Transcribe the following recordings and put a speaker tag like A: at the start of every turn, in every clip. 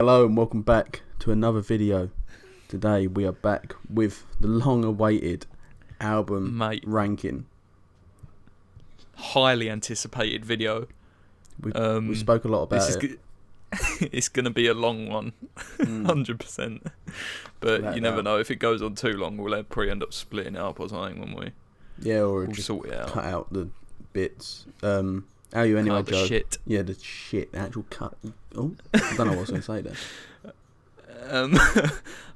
A: Hello and welcome back to another video. Today we are back with the long-awaited album ranking.
B: Highly anticipated video.
A: We spoke a lot about it.
B: It's going to be a long one, 100%. But you never know. If it goes on too long, we'll probably end up splitting it up or something, won't we?
A: Yeah, or
B: we'll
A: just
B: sort it out.
A: Cut out the bits. How are you anyway, Joe?
B: Shit.
A: Yeah, the shit. The actual cut. Oh, I don't know what I was going to say there.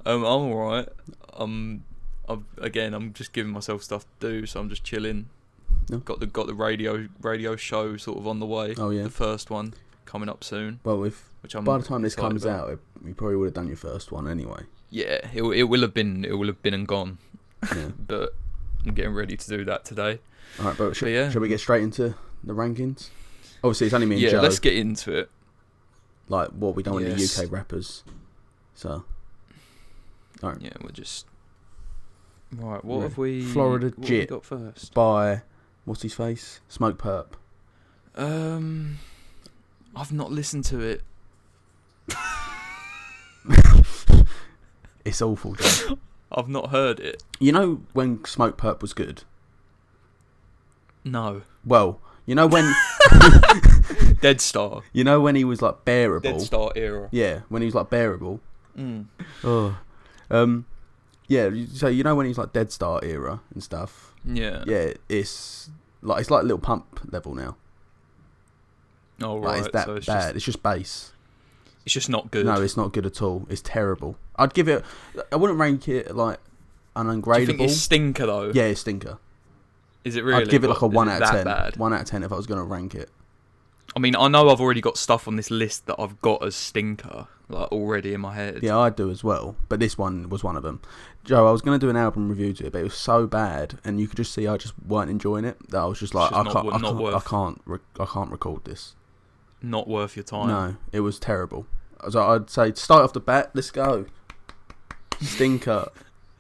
B: I'm alright. I'm just giving myself stuff to do, so I'm just chilling.
A: No.
B: Got the radio show sort of on the way.
A: Oh yeah,
B: the first one coming up soon.
A: Well, by the time this comes out, you probably would have done your first one anyway.
B: Yeah, it will have been and gone.
A: Yeah.
B: But I'm getting ready to do that today.
A: All right, but shall we get straight into the rankings? Obviously, it's only me and Joe.
B: Yeah, let's get into it.
A: Like, what we don't want any UK rappers. So, all right.
B: Yeah, we're just right. What have we?
A: Florida
B: what
A: Jit
B: have we got first
A: by what's his face? Smoke Perp.
B: I've not listened to it.
A: It's awful, Joe.
B: I've not heard it.
A: You know when Smoke Perp was good?
B: No.
A: Well, you know when
B: Dead Star.
A: You know when he was like bearable.
B: Dead Star era.
A: Yeah, when he was like bearable.
B: Oh.
A: Yeah. So you know when he's like Dead Star era and stuff.
B: Yeah.
A: Yeah, it's like Little Pump level now.
B: Oh right.
A: Like, it's that
B: so it's
A: bad. It's just bass.
B: It's just not good.
A: No, it's not good at all. It's terrible. I'd give it. I wouldn't rank it like an ungradable.
B: Do you think it's stinker though?
A: Yeah, it's stinker.
B: Is it really?
A: I'd give it like a 1 out of 10.
B: Bad?
A: 1 out of 10 if I was going to rank it.
B: I mean, I know I've already got stuff on this list that I've got as stinker, like already in my head.
A: Yeah, I do as well. But this one was one of them. Joe, I was going to do an album review to it, but it was so bad, and you could just see I just weren't enjoying it. That I was just like, I can't record this.
B: Not worth your time.
A: No, it was terrible. So I'd say start off the bat. Let's go. Stinker.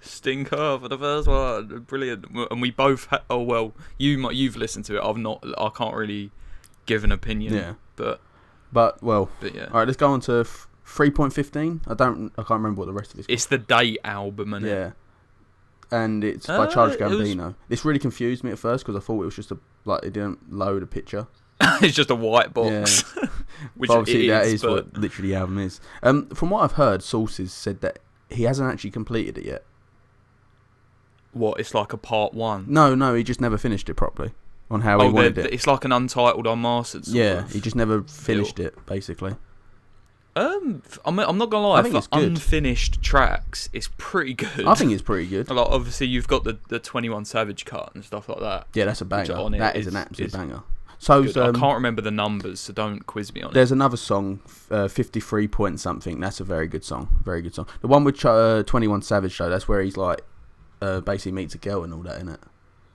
B: Stinker for the first one, brilliant. And we both. You've listened to it. I've not. I can't really give an opinion.
A: Yeah.
B: But
A: All
B: yeah.
A: right, let's go on to 3.15. I can't remember what the rest of it is.
B: It's the Date album, isn't it?
A: Yeah. And it's by Charles Gambino. This really confused me at first because I thought it was just it didn't load a picture.
B: It's just a white box.
A: Yeah.
B: Which
A: but obviously that is
B: but
A: what literally the album is. From what I've heard, sources said that he hasn't actually completed it yet.
B: What? It's like a part one.
A: No, he just never finished it properly. On how he wanted it.
B: It's like an untitled, unmastered.
A: He just never finished it, basically.
B: I'm not gonna lie.
A: I think
B: for
A: it's good.
B: Unfinished tracks, it's pretty good.
A: I think it's pretty good.
B: Like, obviously, you've got the 21 Savage cut and stuff like that.
A: Yeah, that's a banger. That is an absolute banger.
B: So I can't remember the numbers, so don't quiz me on it.
A: There's another song, 53 point something. That's a very good song. Very good song. The one with 21 Savage though, that's where he's like basically meets a girl and all that, innit?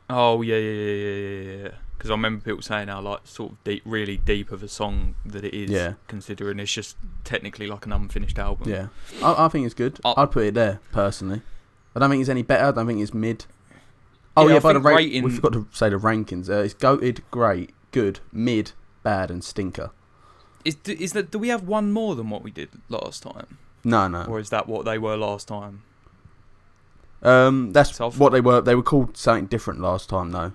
B: Oh yeah. Because I remember people saying how like sort of deep, really deep of a song that it is. Yeah. Considering it's just technically like an unfinished album.
A: Yeah. I think it's good. I'd put it there personally. I don't think it's any better. I don't think it's mid. Oh yeah, by the rating, we forgot to say the rankings. It's goated, great, good, mid, bad, and stinker.
B: Is that? Do we have one more than what we did last time?
A: No.
B: Or is that what they were last time?
A: That's what they were. They were called something different last time, though.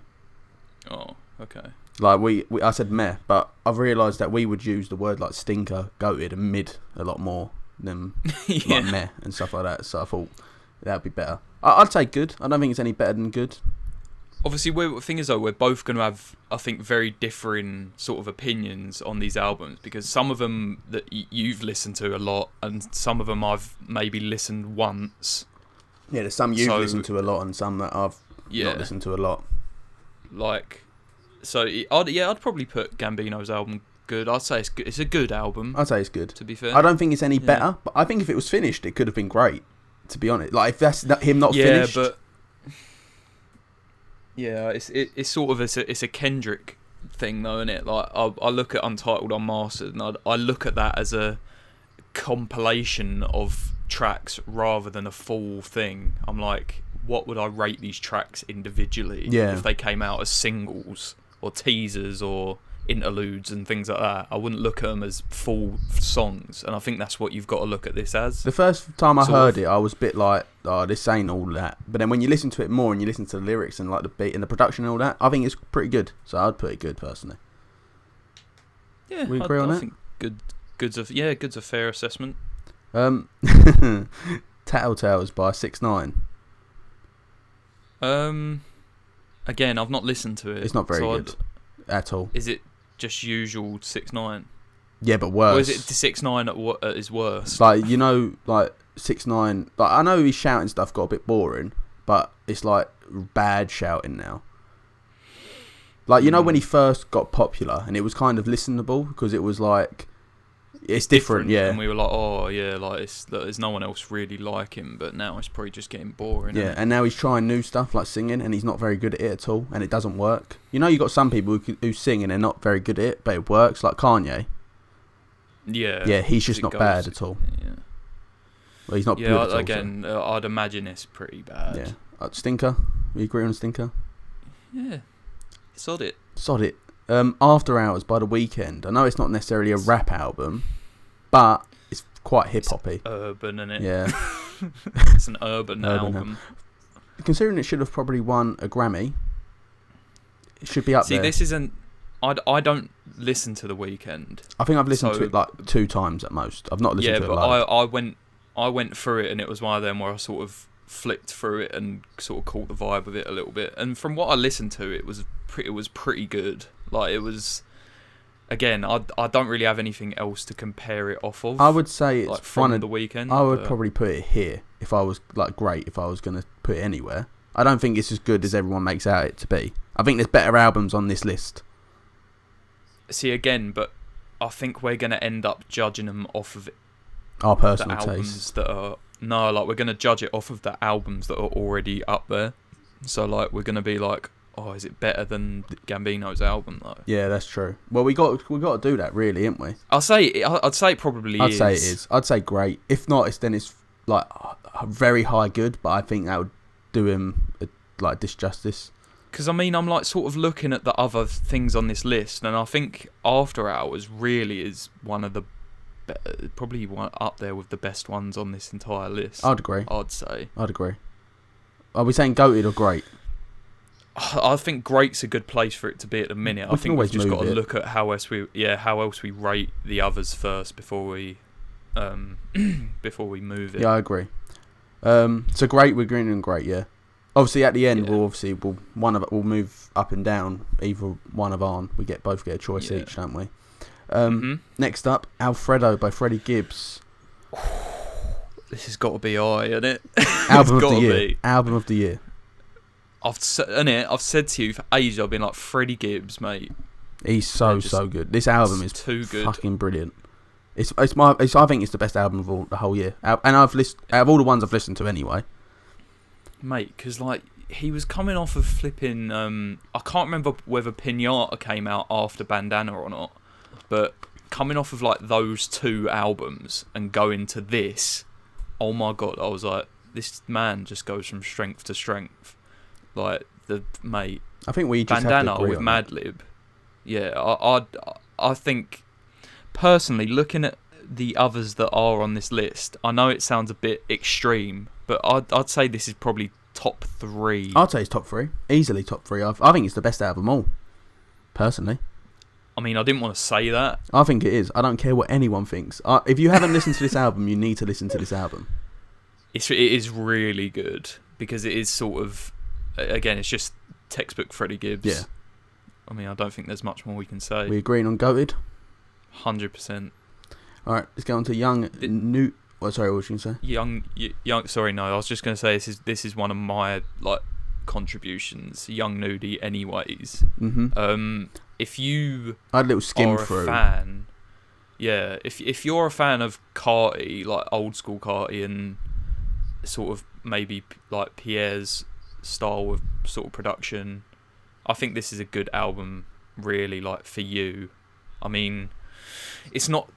B: Oh, okay.
A: Like I said meh, but I've realised that we would use the word like stinker, goated, and mid a lot more than like meh and stuff like that. So I thought that'd be better. I'd say good. I don't think it's any better than good.
B: Obviously, the thing is though, we're both going to have, I think, very differing sort of opinions on these albums because some of them that you've listened to a lot, and some of them I've maybe listened once.
A: Yeah, there's some you've listened to a lot, and some that I've not listened to a lot.
B: Like, so I'd probably put Gambino's album good. I'd say it's a good album.
A: I'd say it's good.
B: To be fair,
A: I don't think it's any better, but I think if it was finished, it could have been great. To be honest, like if that's him not finished.
B: Yeah, it's sort of it's a Kendrick thing though, isn't it? Like I look at Untitled Unmastered and I look at that as a compilation of tracks rather than a full thing. I'm like, what would I rate these tracks individually if they came out as singles or teasers or interludes and things like that. I wouldn't look at them as full songs, and I think that's what you've got to look at this as.
A: The first time I heard it, I was a bit like, oh, this ain't all that. But then when you listen to it more and you listen to the lyrics and like the beat and the production and all that, I think it's pretty good. So I'd put it good personally.
B: Yeah,
A: we agree on
B: I
A: that.
B: think good's a fair assessment.
A: Tattletales by 6ix9ine.
B: Again, I've not listened to it.
A: It's not very good at all.
B: Is it just usual 6ix9ine?
A: Yeah, but worse.
B: Or is it 6ix9ine at his worst?
A: Like, you know, like 6ix9ine. Like, I know his shouting stuff got a bit boring, but it's like bad shouting now. Like, you know, when he first got popular and it was kind of listenable because it was like, it's different, yeah.
B: And we were like, oh yeah, like there's no one else really like him, but now it's probably just getting boring.
A: Yeah, and now he's trying new stuff like singing, and he's not very good at it at all, and it doesn't work. You know, you got some people who sing and they're not very good at it, but it works, like Kanye.
B: Yeah,
A: he's just not bad at all.
B: Yeah,
A: well, he's not good at all.
B: Again, I'd imagine it's pretty bad.
A: Yeah, Stinker. We agree on Stinker.
B: Yeah, sod it.
A: After Hours by The Weeknd. I know it's not necessarily a rap album, but it's quite hip hoppy.
B: Urban, isn't it?
A: Yeah,
B: it's an urban album.
A: Considering it should have probably won a Grammy, it should be up there.
B: See, this isn't. I don't listen to The Weeknd.
A: I think I've listened to it like 2 times at most. I've not listened to it live.
B: But I went through it, and it was one of them where I sort of flicked through it and sort of caught the vibe of it a little bit. And from what I listened to, it was pretty good. Like, it was. Again, I don't really have anything else to compare it off of.
A: I would say it's
B: like from The Weeknd.
A: I would probably put it here if I was like great. If I was going to put it anywhere, I don't think it's as good as everyone makes out it to be. I think there's better albums on this list.
B: See, again, but I think we're going to end up judging them off of
A: our personal
B: the albums
A: taste.
B: That are we're going to judge it off of the albums that are already up there. So like we're going to be like, oh, is it better than Gambino's album though? Yeah,
A: that's true. Well, we got to do that, really, ain't we?
B: I'd say it probably is.
A: I'd say it is. I'd say great. If not, then it's like very high good. But I think that would do him like disjustice.
B: Because I mean, I'm like sort of looking at the other things on this list, and I think After Hours really is one of the probably one up there with the best ones on this entire list.
A: I'd agree.
B: I'd say.
A: I'd agree. Are we saying goated or great?
B: I think great's a good place for it to be at the minute. I think we've just got to look at how else we rate the others first before we move it.
A: Yeah, I agree. So great, we're agreeing on great, yeah. Obviously at the end we'll move up and down, either one of ours. We both get a choice each, don't we? Next up, Alfredo by Freddie Gibbs.
B: This has got to be high, isn't it?
A: Album of the year. Album of the year.
B: I've said to you for ages, I've been like, Freddie Gibbs, mate.
A: He's so good. This album is
B: too good.
A: Fucking brilliant. I think it's the best album of the whole year, and out of all the ones I've listened to anyway.
B: Mate, because like he was coming off of flipping. I can't remember whether Pinata came out after Bandana or not, but coming off of like those 2 albums and going to this, oh my god, I was like, this man just goes from strength to strength. Like I
A: think we just
B: Bandana
A: have to agree
B: with
A: on
B: Madlib. Yeah, I think personally, looking at the others that are on this list, I know it sounds a bit extreme, but I'd say this is probably top 3.
A: I'd say it's top 3, easily top 3. I think it's the best out of them all, personally.
B: I mean, I didn't want to say that.
A: I think it is. I don't care what anyone thinks. If you haven't listened to this album, you need to listen to this album.
B: It is really good because it is sort of, again, it's just textbook Freddie Gibbs.
A: Yeah.
B: I mean, I don't think there's much more we can say.
A: We agreeing on goated?
B: 100%.
A: All right, let's go on to Young New. Sorry, what was you going to
B: say? Young. Sorry, no. I was just going to say this is one of my like contributions. Young Nudie, anyways. If you
A: I had a little skim
B: through. Fan, yeah. If you're a fan of Carti, like old school Carti, and sort of maybe like Pierre's style of sort of production, I think this is a good album. Really, like for you. I mean, it's not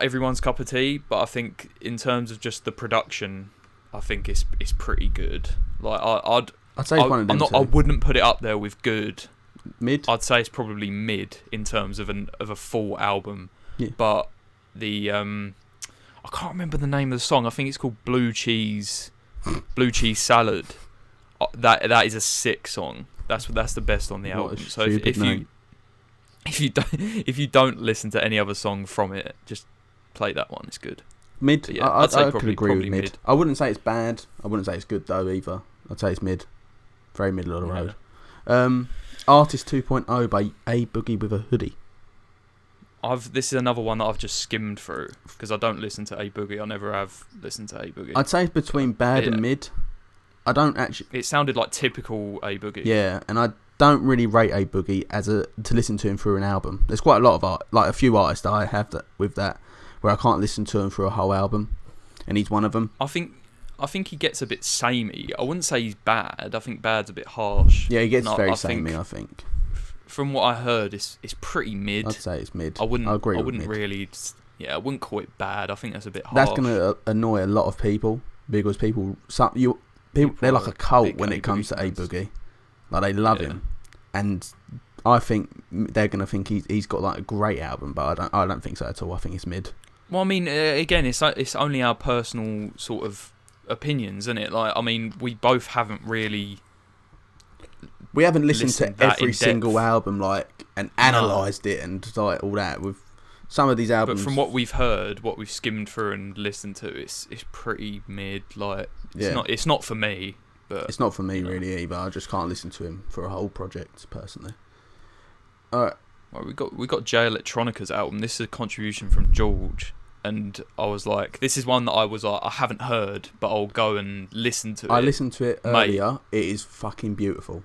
B: everyone's cup of tea, but I think in terms of just the production, I think it's pretty good. Like I'd say it's one of them. I wouldn't put it up there with good.
A: Mid.
B: I'd say it's probably mid in terms of a full album.
A: Yeah.
B: But the I can't remember the name of the song. I think it's called Blue Cheese Salad. That is a sick song. That's the best on the album. So if you don't listen to any other song from it, just play that one. It's good.
A: Mid.
B: Yeah,
A: I'd say
B: probably,
A: could agree with
B: probably
A: mid. I wouldn't say it's bad. I wouldn't say it's good though either. I'd say it's mid. Very middle of the road. Artist 2.0 by A Boogie with a Hoodie.
B: This is another one that I've just skimmed through because I don't listen to A Boogie. I never have listened to A Boogie.
A: I'd say it's between bad and mid. I don't actually.
B: It sounded like typical A Boogie.
A: Yeah, and I don't really rate A Boogie to listen to him through an album. There's quite a lot of art, like a few artists that I have with that where I can't listen to him through a whole album, and he's one of them.
B: I think he gets a bit samey. I wouldn't say he's bad. I think bad's a bit harsh.
A: Yeah, he gets very samey. I think.
B: From what I heard, it's pretty mid.
A: I'd say it's mid.
B: I wouldn't
A: mid.
B: really. Yeah, I wouldn't call it bad. I think that's a bit harsh.
A: That's gonna annoy a lot of people because people they're like a cult when it comes to A Boogie. Like they love him, and I think they're gonna think he's got like a great album, but I don't think so at all. I think it's mid.
B: Well, I mean, again, it's only our personal sort of opinions, isn't it? Like, I mean, we both haven't really.
A: We haven't listened to every single album, like, and analysed it and like all that. With some of these albums,
B: but from what we've heard, what we've skimmed through and listened to, it's pretty mid. Like, it's not for me. But
A: it's not for me really either. I just can't listen to him for a whole project personally. All right.
B: Well, we got J Electronica's album. This is a contribution from George. And I was like, this is one that I was like, I haven't heard, but I'll go and listen to it.
A: I listened to it earlier. It is fucking beautiful.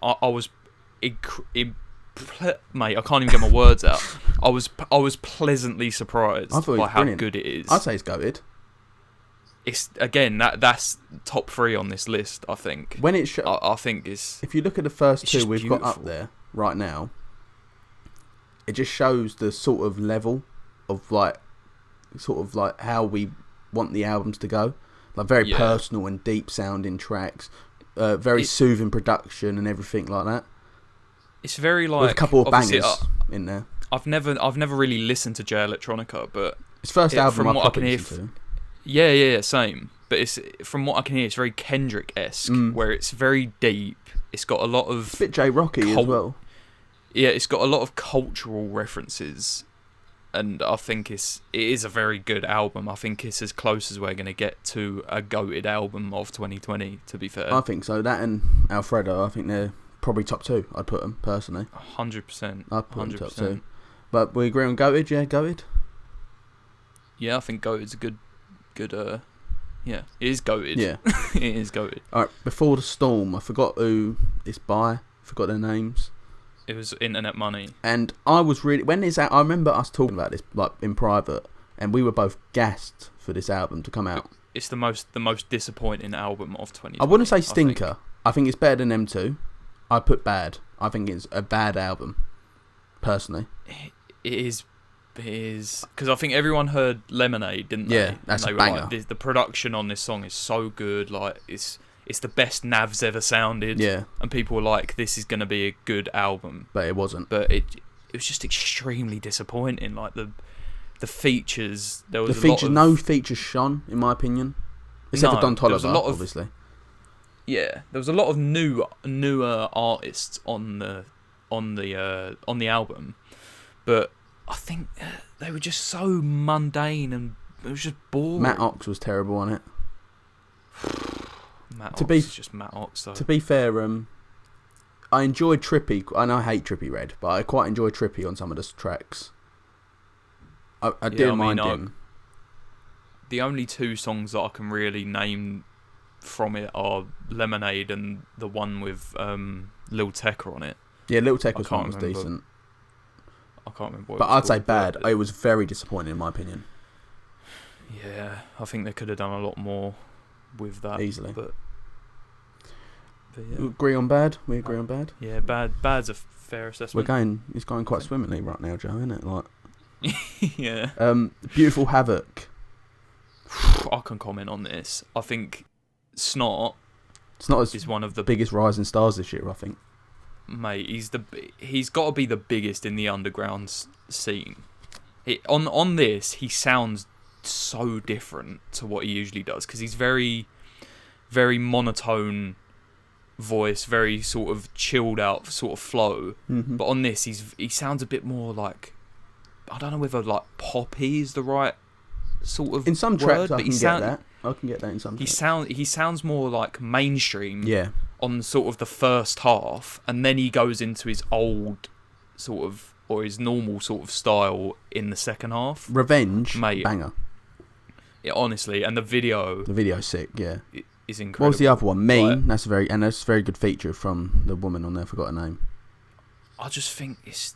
B: I was, mate, I can't even get my words out. I was pleasantly surprised by how good it is.
A: I'd say it's goated.
B: It's again that's top 3 on this list. I think
A: when it
B: I think is.
A: If you look at the first 2 we've got up there right now, it just shows the sort of level of like how we want the albums to go, like very personal and deep sounding tracks, very soothing production and everything like that.
B: It's very like
A: with a couple of bangers in there.
B: I've never really listened to J Electronica, but
A: it's first album
B: from
A: I
B: what I can hear.
A: To.
B: Yeah, same. But it's from what I can hear, it's very Kendrick-esque, where it's very deep. It's got a lot of
A: a bit J-Rocky as well.
B: Yeah, it's got a lot of cultural references. And I think it is a very good album. I think it's as close as we're going to get to a goated album of 2020, to be fair.
A: I think so. That and Alfredo, I think they're probably top 2. I'd put them, personally.
B: 100%.
A: I'd put them top 2. But we agree on goated, yeah, goated?
B: Yeah, I think goated's a good yeah, it is goated.
A: Yeah.
B: It is goated.
A: Alright, Before the Storm, I forgot who it's by. Forgot their names.
B: It was Internet Money.
A: And I was really... When this out, I remember us talking about this like in private, and we were both gassed for this album to come out.
B: It's the most disappointing album of 2020.
A: I wouldn't say stinker. I think it's better than them 2. I put bad. I think it's a bad album, personally.
B: It is... Because I think everyone heard Lemonade, didn't they?
A: Yeah, that's a banger.
B: Like, the production on this song is so good. Like, it's the best Nav's ever sounded.
A: Yeah. And
B: people were like, this is going to be a good album.
A: But it wasn't.
B: But it was just extremely disappointing. Like, the features... There was
A: no features shone, in my opinion. Except for Don Toliver, obviously.
B: Yeah. There was a lot of newer artists on the album. But... I think they were just so mundane and it was just boring.
A: Matt Ox was terrible on it.
B: Matt Ox is just Matt Ox, though.
A: To be fair, I enjoyed Trippy, and I hate Trippy Red, but I quite enjoyed Trippy on some of the tracks. I didn't mind him.
B: The only 2 songs that I can really name from it are Lemonade and the one with Lil Tecca on it.
A: Yeah, Lil Tecca's one was decent.
B: I can't remember.
A: But I'd say bad. It was very disappointing in my opinion.
B: Yeah, I think they could have done a lot more with that.
A: Easily.
B: But yeah.
A: We agree on bad? We agree on bad?
B: Yeah, bad's a fair assessment.
A: It's going quite swimmingly right now, Joe, isn't it? Like,
B: yeah.
A: Beautiful Havoc.
B: I can comment on this. I think Snot
A: is one of the
B: biggest
A: rising stars this year, I think.
B: Mate, he's got to be the biggest in the underground scene. On this, he sounds so different to what he usually does because he's very, very monotone voice, very sort of chilled out sort of flow.
A: Mm-hmm.
B: But on this, he sounds a bit more like, I don't know whether like poppy is the right sort of
A: in some
B: word,
A: tracks.
B: but
A: I can get that in some.
B: He sounds more like mainstream.
A: Yeah.
B: On sort of the first half, and then he goes into his old sort of, or his normal sort of style in the second half.
A: Revenge,
B: mate,
A: banger.
B: Yeah, honestly, and the
A: video's sick. Yeah,
B: is incredible.
A: What was the other one? Mean.
B: Like,
A: that's a very good feature from the woman on there. I forgot her name.
B: I just think it's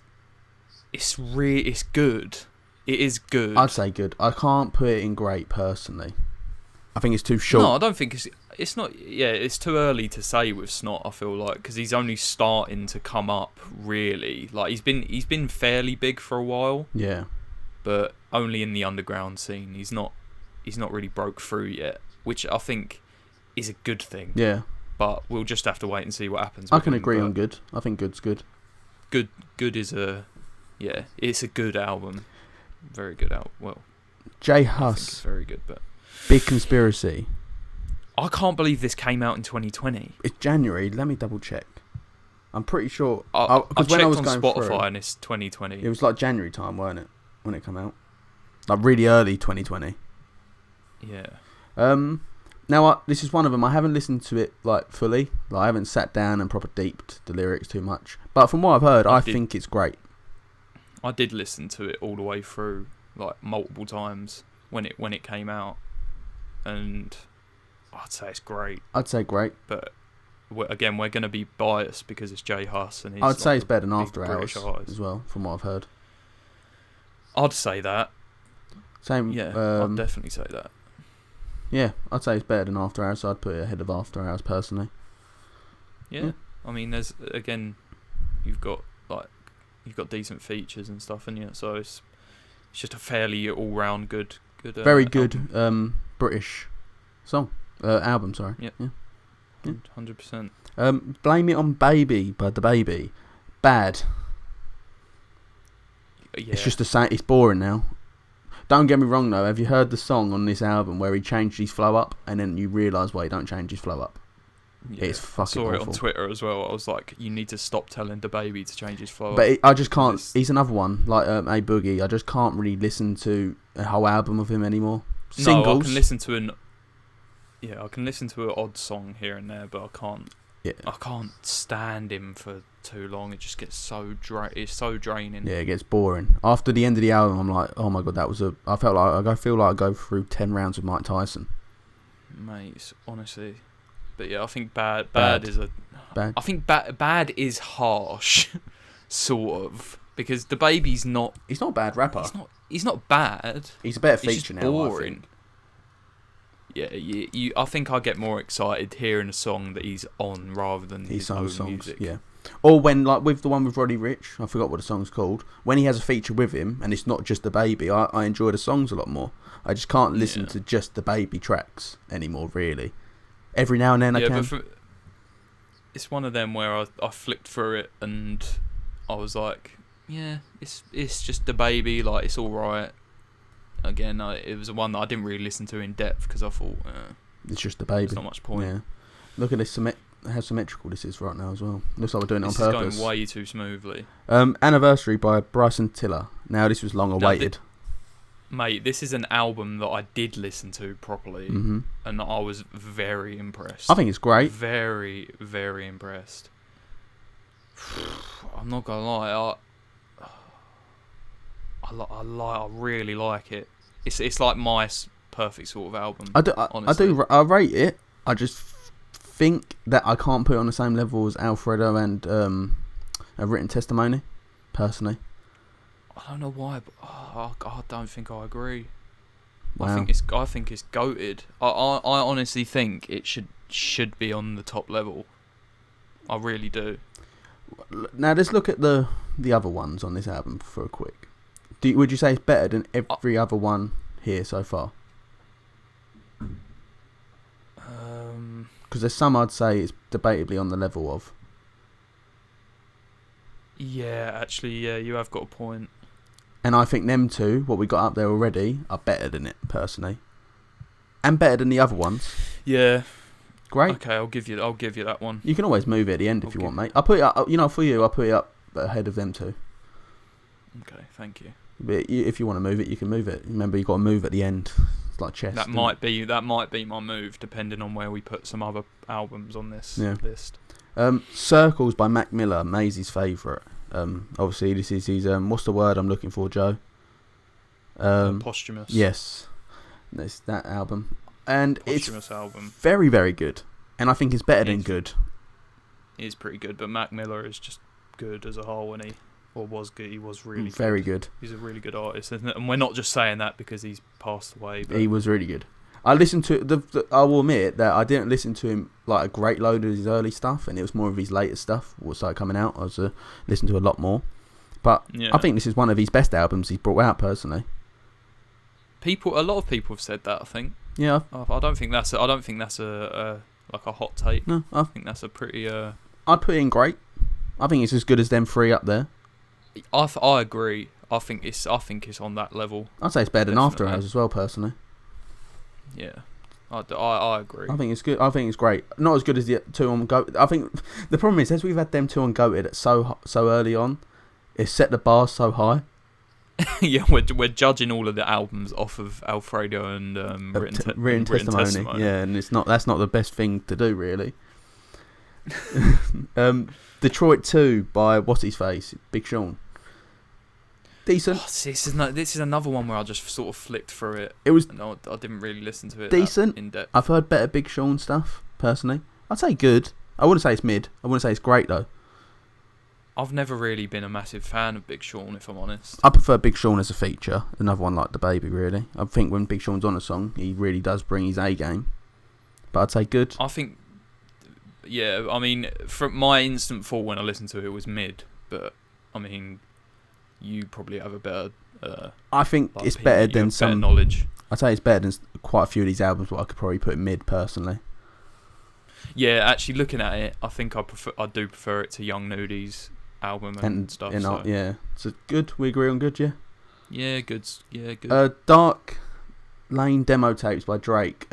B: good. It is good.
A: I'd say good. I can't put it in great personally. I think it's too short.
B: No, I don't think it's not. Yeah, it's too early to say with Snot. I feel like because he's only starting to come up. Really, like he's been fairly big for a while.
A: Yeah,
B: but only in the underground scene. He's not really broke through yet, which I think is a good thing.
A: Yeah,
B: but we'll just have to wait and see what happens.
A: I can agree on good. I think good's good.
B: Good is it's a good album. Very good album. Well,
A: J Hus,
B: it's very good, but.
A: Big Conspiracy.
B: I can't believe this came out in 2020.
A: It's January. Let me double check. I'm pretty sure.
B: I
A: when
B: checked
A: I was
B: on
A: going
B: Spotify
A: through,
B: and it's 2020.
A: It was like January time, weren't it? When it came out, like really early 2020.
B: Yeah.
A: Now this is one of them. I haven't listened to it like fully. Like I haven't sat down and proper deeped the lyrics too much. But from what I've heard, I think it's great.
B: I did listen to it all the way through, like multiple times when it came out. And I'd say it's great. But again, we're going to be biased because it's J Hus. And
A: I'd say it's better than After Hours as well, from what I've heard.
B: I'd say that.
A: Same.
B: Yeah, I'd definitely say that.
A: Yeah, I'd say it's better than After Hours, so I'd put it ahead of After Hours personally.
B: Yeah. I mean, there's again, you've got decent features and stuff, and so it's just a fairly all-round good.
A: Very good British song album. Sorry.
B: Yeah. 100%.
A: Blame It on Baby by The Baby. Bad.
B: Yeah.
A: It's just the same. It's boring now. Don't get me wrong though. Have you heard the song on this album where he changed his flow up, and then you realise why he don't change his flow up?
B: Yeah,
A: it's fucking
B: awful. I saw
A: awful.
B: it on Twitter as well. I was like, you need to stop telling the baby to change his flow.
A: But I just can't. He's another one like A Boogie. I just can't really listen to a whole album of him anymore. Singles.
B: No, I can listen to an odd song here and there, but I can't.
A: Yeah.
B: I can't stand him for too long. It just gets it's so draining.
A: Yeah, it gets boring. After the end of the album, I'm like, oh my god, I feel like I go through 10 rounds with Mike Tyson.
B: Mate, honestly. But yeah, I think bad is
A: bad.
B: I think bad is harsh, sort of, because the baby's not.
A: He's not a bad rapper.
B: He's not bad.
A: He's a better feature now.
B: Boring. Yeah, I think I get more excited hearing a song that he's on rather than his own songs, music.
A: Yeah. Or when, like with the one with Roddy Ricch, I forgot what the song's called. When he has a feature with him and it's not just the baby, I enjoy the songs a lot more. I just can't listen to just the baby tracks anymore, really. Every now and then I can. But
B: it's one of them where I flicked through it and I was like, yeah, it's just the baby, like it's all right. Again, it was one that I didn't really listen to in depth because I thought
A: it's just the baby.
B: There's not much point.
A: Yeah. Look at this, how symmetrical this is right now as well. Looks like we're doing it on
B: purpose.
A: purpose.
B: This is going way too smoothly.
A: Anniversary by Bryson Tiller. Now this was long awaited.
B: Mate, this is an album that I did listen to properly, and I was very impressed.
A: I think it's great.
B: Very, very impressed. I'm not gonna lie, I really like it. It's like my perfect sort of album.
A: I rate it. I just think that I can't put it on the same level as Alfredo and A Written Testimony, personally.
B: I don't know why, but I don't think I agree.
A: Wow.
B: I think it's goated. I honestly think it should be on the top level. I really do.
C: Now let's look at the other ones on this album for a quick. Would you say it's better than every other one here so far? Because there's some I'd say it's debatably on the level of.
B: Yeah, actually, yeah, you have got a point.
A: And I think them two, what we got up there already, are better than it, personally. And better than the other ones.
B: Yeah.
A: Great.
B: Okay, I'll give you that one.
A: You can always move it at the end if you want, mate. I'll put it up, for you, I'll put it up ahead of them two.
B: Okay, thank you.
A: But if you want to move it, you can move it. Remember, you've got to move at the end. It's like chess.
B: That might be my move, depending on where we put some other albums on this list.
A: Circles by Mac Miller, Maisie's favourite. Obviously, this is his. What's the word I'm looking for, Joe?
B: Posthumous.
A: Yes, that's that album, and
B: Posthumous
A: it's
B: album.
A: very, very good. And I think it's better than good.
B: It is pretty good, but Mac Miller is just good as a whole, and he was good. He was really
A: very good.
B: He's a really good artist, isn't it? And we're not just saying that because he's passed away. But
A: he was really good. I listened to I will admit that I didn't listen to him like a great load of his early stuff, and it was more of his later stuff what started coming out. I was listening to a lot more, but yeah. I think this is one of his best albums he's brought out personally.
B: A lot of people have said that. I think.
A: Yeah.
B: I don't think that's a like a hot take.
A: No,
B: I think that's a pretty.
A: I'd put it in great. I think it's as good as them three up there.
B: I agree. I think it's on that level.
A: I'd say it's better than After Hours as well, personally.
B: Yeah, I agree.
A: I think it's good. I think it's great. Not as good as the two on Go. I think the problem is, as we've had them two on Goated so early on, it's set the bar so high.
B: Yeah, we're judging all of the albums off of Alfredo and written testimony.
A: Yeah, and that's not the best thing to do, really. Detroit 2 by what's his face, Big Sean. Decent.
B: This is another one where I just sort of flicked through it. I didn't really listen to it.
A: Decent.
B: In depth.
A: I've heard better Big Sean stuff personally. I'd say good. I wouldn't say it's mid. I wouldn't say it's great though.
B: I've never really been a massive fan of Big Sean, if I'm honest.
A: I prefer Big Sean as a feature. Another one like The Baby, really. I think when Big Sean's on a song, he really does bring his A game. But I'd say good.
B: I think. Yeah, I mean, from my instant thought when I listened to it was mid, but I mean, you probably have a better.
A: I think it's better than some
B: knowledge.
A: I'd say it's better than quite a few of these albums, but I could probably put it mid personally.
B: Yeah, actually, looking at it, I think I do prefer it to Young Nudi's album and stuff.
A: Yeah, so good. We agree on good, yeah.
B: Yeah, good. Yeah, good.
A: Dark Lane demo tapes by Drake.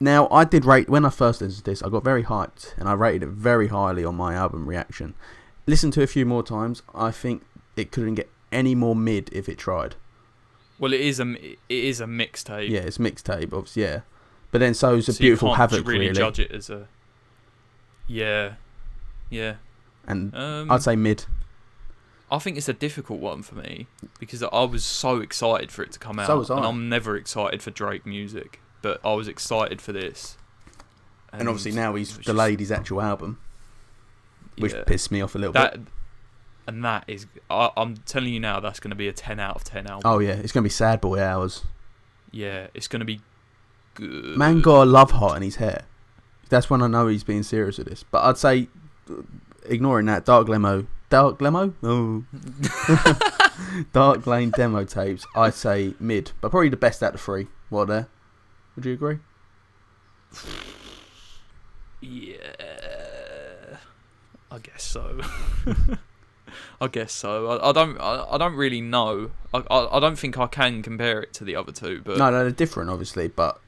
A: Now, I did rate, when I first listened to this, I got very hyped, and I rated it very highly on my album reaction. Listened to it a few more times, I think it couldn't get any more mid if it tried.
B: Well, it is a mixtape.
A: Yeah, it's mixtape, obviously, yeah. But then so is a Beautiful Havoc, really.
B: You can't really judge it as a... Yeah.
A: And I'd say mid.
B: I think it's a difficult one for me, because I was so excited for it to come out.
A: So was I.
B: And I'm never excited for Drake music. But I was excited for this.
A: And obviously now he's delayed his actual album, which pissed me off a little bit.
B: And that is... I'm telling you now, that's going to be a 10 out of 10 album.
A: Oh, yeah. It's going to be Sad Boy Hours.
B: Yeah, it's going to be good.
A: Man got a love heart in his hair. That's when I know he's being serious with this. But I'd say, ignoring that, Dark Lemo? Oh. Dark Lane demo tapes, I'd say mid. But probably the best out of three. What there? Would you agree?
B: Yeah, I guess so. I don't really know. I don't think I can compare it to the other two. But
A: no, they're different, obviously. But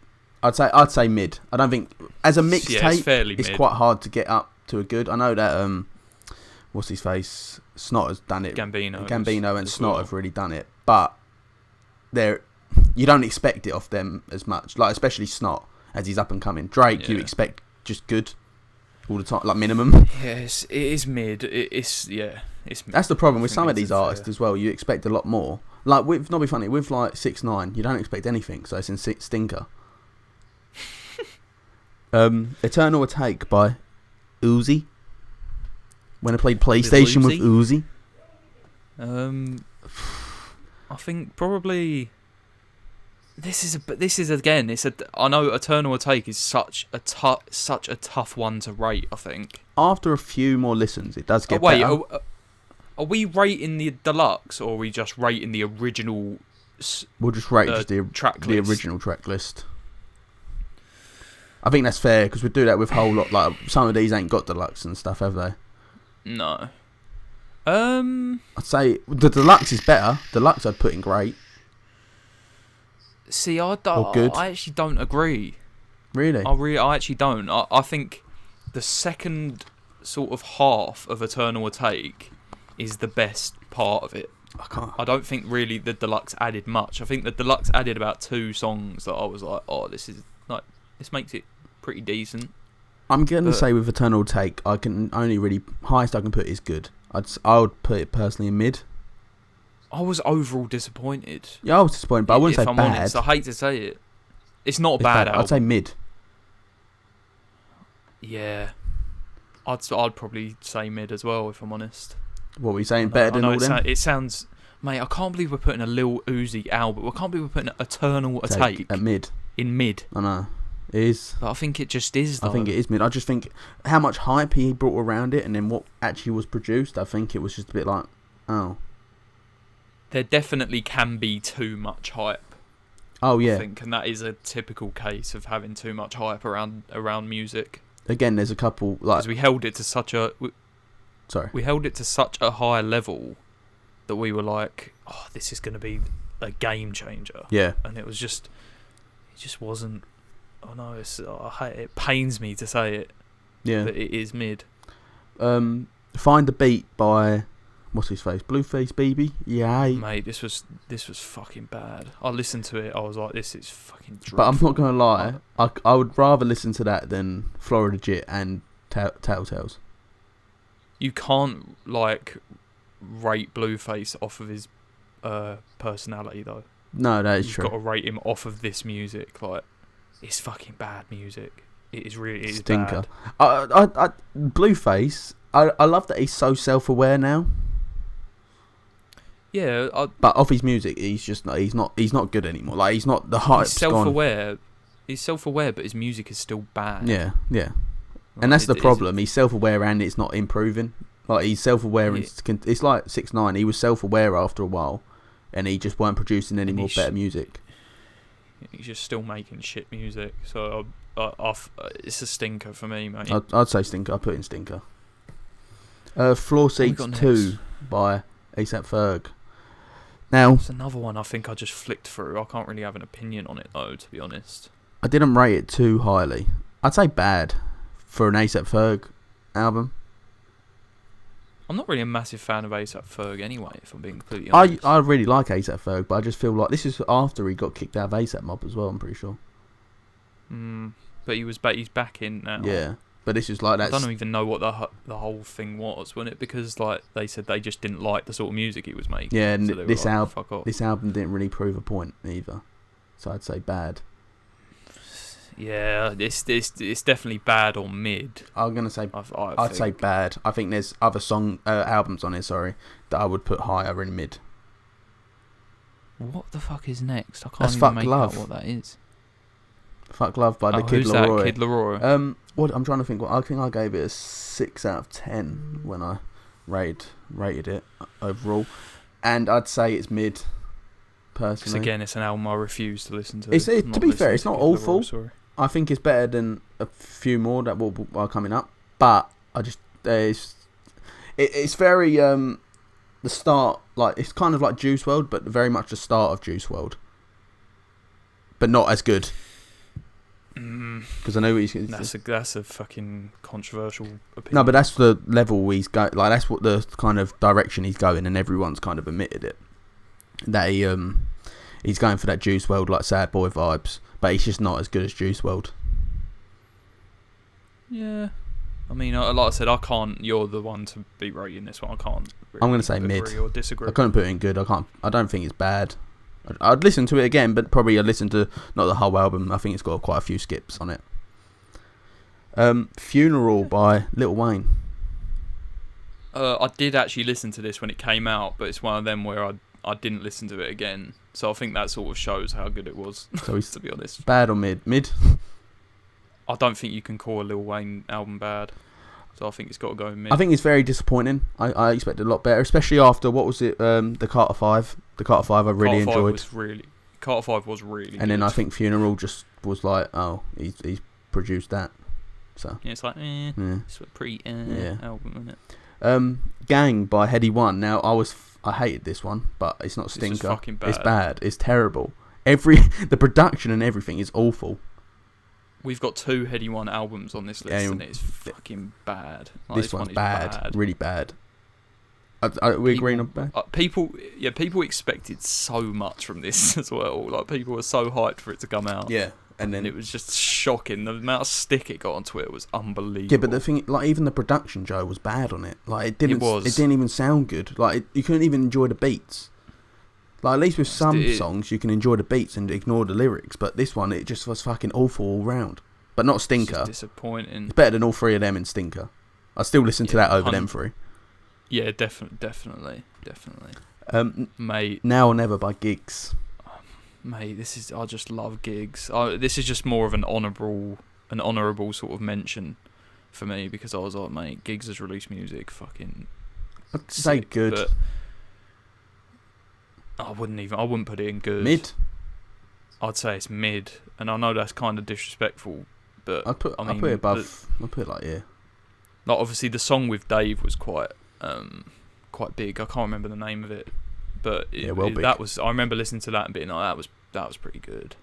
A: I'd say mid. I don't think as a mixtape, it's quite hard to get up to a good. I know that what's his face? Snot has done it. Gambino and Snot have really done it, but you don't expect it off them as much. Like especially Snot as he's up and coming. Drake, you expect just good all the time, like minimum.
B: Yes, it is mid. It's mid.
A: That's the problem with some of these artists as well. You expect a lot more. Like with not be funny with like 6ix9ine, you don't expect anything. So it's in stinker. Eternal Take by Uzi. When I played PlayStation with Uzi.
B: I think probably. This is again. I know Eternal Take is such a tough one to rate. I think
A: after a few more listens, it does get better.
B: Are we rating the deluxe or are we just rating the original?
A: We'll just rate the original track list. I think that's fair because we do that with whole lot. Like some of these ain't got deluxe and stuff, have they?
B: No.
A: I'd say the deluxe is better. Deluxe I'd put in great.
B: See,
A: Or good.
B: I actually don't agree.
A: Really?
B: I actually don't. I think the second sort of half of Eternal Take is the best part of it.
A: I can't.
B: I don't think really the deluxe added much. I think the deluxe added about 2 songs that I was like, oh, this makes it pretty decent.
A: I'm gonna say with Eternal Take, I can only really highest I can put is good. I would put it personally in mid.
B: I was overall disappointed.
A: Yeah, I was disappointed, but I wouldn't say
B: I'm
A: bad.
B: honest, I hate to say it. It's not a
A: It's
B: bad album.
A: I'd say mid.
B: Yeah. I'd probably say mid as well, if I'm honest.
A: What were you saying? Better than all them?
B: It sounds... Mate, I can't believe we're putting a Lil Uzi album. I can't believe we're putting Eternal Take
A: at mid.
B: In mid.
A: I know. It is.
B: But I think it just is, though.
A: I think it is mid. I just think how much hype he brought around it and then what actually was produced, I think it was just a bit like, oh.
B: There definitely can be too much hype.
A: Oh, yeah.
B: I think, and that is a typical case of having too much hype around music.
A: Again, there's a couple like
B: because we held it to such a high level that we were like, oh, this is going to be a game changer.
A: Yeah.
B: And it just wasn't. Oh no, it pains me to say it.
A: Yeah.
B: But it is mid.
A: Find the Beat by what's his face? Blueface Baby? Yeah.
B: Mate, this was fucking bad. I listened to it, I was like, this is fucking dreadful.
A: But I'm not gonna lie, I would rather listen to that than Florida Jit and Tattletales.
B: You can't like rate Blueface off of his personality though.
A: No, that is
B: You've
A: true.
B: got to rate him off of this music. Like, it's fucking bad music. It is really
A: stinker.
B: bad.
A: Blueface. I love that he's so self-aware now.
B: Yeah,
A: but off his music, he's not good anymore. Like he's not the hype's
B: he's self-aware. He's self-aware, but his music is still bad.
A: Yeah.
B: Like,
A: and that's the problem. He's self-aware and it's not improving. Like he's self-aware and it's like 6ix9ine. He was self-aware after a while, and he just weren't producing any more better music.
B: He's just still making shit music. So it's a stinker for me, mate.
A: I'd say stinker. I put in stinker. Floor Seats 2 by A$AP Ferg. Now,
B: it's another one I think I just flicked through. I can't really have an opinion on it though, to be honest.
A: I didn't rate it too highly. I'd say bad for an A$AP Ferg album.
B: I'm not really a massive fan of A$AP Ferg anyway, if I'm being completely honest.
A: I really like A$AP Ferg, but I just feel like this is after he got kicked out of ASAP Mob as well, I'm pretty sure.
B: But he's back in now.
A: Yeah, but this is like that.
B: I don't even know what the whole thing was, wasn't it? Because like they said they just didn't like the sort of music he was making.
A: Yeah, and
B: so
A: this album didn't really prove a point either. So I'd say bad.
B: Yeah, it's definitely bad or mid.
A: I'm gonna say I'd say bad. I think there's other albums on here. Sorry, that I would put higher in mid.
B: What the fuck is next? I can't
A: That's
B: even
A: Fuck
B: make
A: Love.
B: out what that is.
A: Fuck Love by the Kid
B: who's
A: Laroi.
B: That? Kid Laroi.
A: What I'm trying to think. I think I gave it a 6 out of 10 when I rated it overall, and I'd say it's mid. Personally,
B: Again, it's an album I refuse to listen to.
A: To be fair, it's not awful. I think it's better than a few more that are coming up, but I just it's very the start, like it's kind of like Juice WRLD, but very much the start of Juice WRLD, but not as good. Because I know he's
B: that's a fucking controversial opinion.
A: No, but that's the level he's going. Like that's what the kind of direction he's going, and everyone's kind of admitted it. That he's going for that Juice WRLD like sad boy vibes, but he's just not as good as Juice WRLD.
B: Yeah, I mean, like I said, I can't. You're the one to be rating this one. I can't. Really
A: I'm gonna say mid.
B: Or disagree.
A: I couldn't put it in good. I don't think it's bad. I'd listen to it again, but probably I'd listen to not the whole album. I think it's got quite a few skips on it. Funeral by Lil Wayne.
B: I did actually listen to this when it came out, but it's one of them where I didn't listen to it again. So I think that sort of shows how good it was.
A: So he's
B: to be honest,
A: bad or mid? Mid.
B: I don't think you can call a Lil Wayne album bad. So I think it's got to go in mid.
A: I think it's very disappointing. I expected a lot better, especially after what was it? The Carter 5. The Carter 5 I really enjoyed.
B: Carter 5 was really.
A: And then I think Funeral just was like, oh, he's produced that. So
B: yeah, it's like
A: yeah.
B: It's a pretty album, isn't it?
C: Gang by Heady One. Now I hated this one, but it's not Stinker.
B: It's just fucking bad.
C: It's bad. It's terrible. The production and everything is awful.
B: We've got 2 Heady One albums on this list, and it's fucking bad. Like,
C: this one's bad, really bad. We agreeing on bad?
B: People expected so much from this as well. Like, people were so hyped for it to come out.
C: Yeah, and then
B: it was just shocking. The amount of stick it got on Twitter was unbelievable.
C: Yeah, but the thing, like, even the production, Joe, was bad on it. Like, it didn't even sound good. Like, you couldn't even enjoy the beats. Like, at least with some songs, you can enjoy the beats and ignore the lyrics. But this one, it just was fucking awful all round. But not Stinker.
B: It's disappointing.
C: It's better than all 3 of them in Stinker. I still listen to that over them 3.
B: Yeah, definitely. Mate.
C: Now or Never by Giggs.
B: Mate, I just love Giggs. This is just more of an honourable sort of mention for me, because I was like, mate, Giggs has released music, fucking
C: I'd say good.
B: But I wouldn't put it in good.
C: Mid?
B: I'd say it's mid, and I know that's kind of disrespectful, but
C: I'd put it above. I'd put it like, yeah.
B: Like, obviously the song with Dave was quite big. I can't remember the name of it, but big. I remember listening to that and being like, that was pretty good.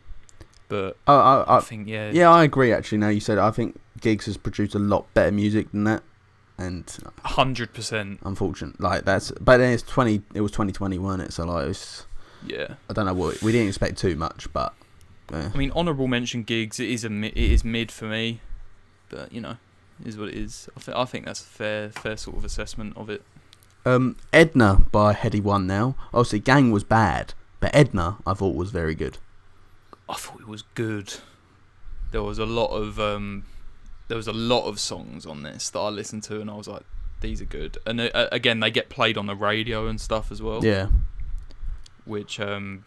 B: But I think
C: I agree. Actually, now you said it, I think Giggs has produced a lot better music than that, and
B: 100%.
C: Unfortunate, like that's. But then it was 2020, weren't it? So like, it was,
B: yeah. I
C: don't know what we didn't expect too much, but.
B: I mean, honourable mention Giggs. It is mid for me, but you know, it is what it is. I think that's a fair sort of assessment of it.
C: Edna by Heady One. Now, obviously, Gang was bad, but Edna I thought was very good.
B: I thought it was good. There was a lot of songs on this that I listened to, and I was like, these are good. And again, they get played on the radio and stuff as well.
C: Yeah.
B: Which
C: I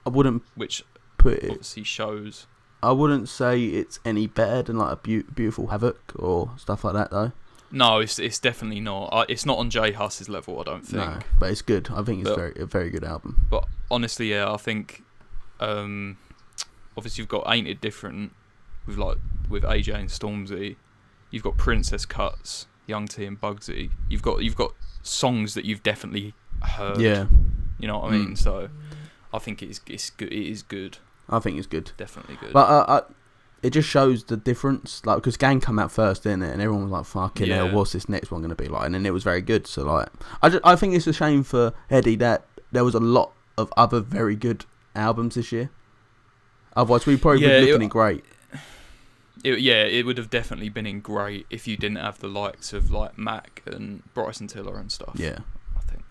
C: wouldn't
B: put it, obviously shows.
C: I wouldn't say it's any better than like a Beautiful Havoc or stuff like that, though.
B: No, it's definitely not. It's not on J Huss's level, I don't think.
C: No, but it's good. I think it's a very good album.
B: But honestly, yeah, I think obviously you've got Ain't It Different with AJ and Stormzy. You've got Princess Cuts, Young T and Bugsy. You've got songs that you've definitely heard.
C: Yeah.
B: You know what I mean? So I think it's good. It is good.
C: I think it's good.
B: Definitely good.
C: But it just shows the difference, like, because Gang come out first, didn't it? And everyone was like, "Fucking hell, what's this next one going to be like?" And then it was very good. So like, I think it's a shame for Heady that there was a lot of other very good albums this year. Otherwise, we'd probably be looking in great.
B: It would have definitely been in great if you didn't have the likes of like Mac and Bryson Tiller and stuff.
C: Yeah,
B: I think.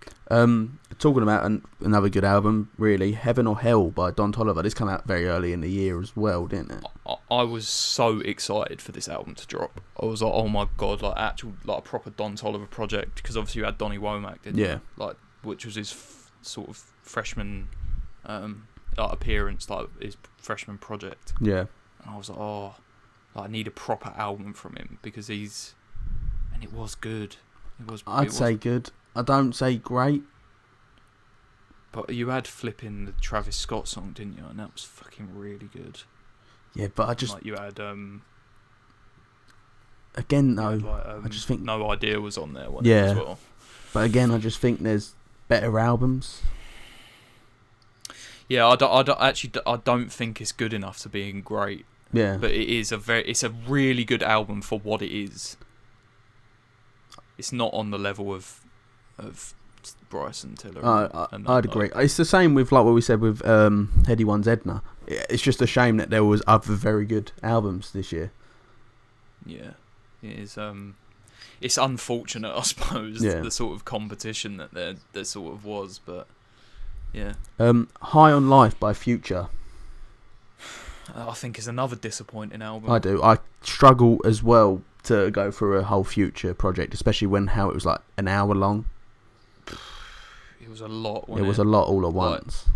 C: Talking about another good album, really, Heaven or Hell by Don Toliver. This came out very early in the year as well, didn't it?
B: I was so excited for this album to drop. I was like, oh my god, like a proper Don Toliver project, because obviously you had Donny Womack, didn't you? Like, which was his sort of freshman appearance, like his freshman project.
C: Yeah.
B: And I was like, oh, like, I need a proper album from him, because and it was good. I'd
C: say good. I don't say great.
B: But you had flipping the Travis Scott song, didn't you? And that was fucking really good.
C: Yeah, but I just...
B: Like, you had...
C: again, though, I just think...
B: No Idea was on there,
C: as
B: well.
C: But again, I just think there's better albums.
B: Yeah, I don't think it's good enough to being great.
C: Yeah.
B: But it's a really good album for what it is. It's not on the level of Bryson Tiller.
C: I'd agree. It's the same with like what we said with Heady One's Edna. It's just a shame that there was other very good albums this year. Yeah,
B: it is. It's unfortunate, I suppose, the sort of competition that there sort of was, but yeah.
C: High on Life by Future.
B: I think is another disappointing album.
C: I do. I struggle as well to go through a whole Future project, especially how it was like an hour long.
B: It was a lot.
C: It was a lot all at once.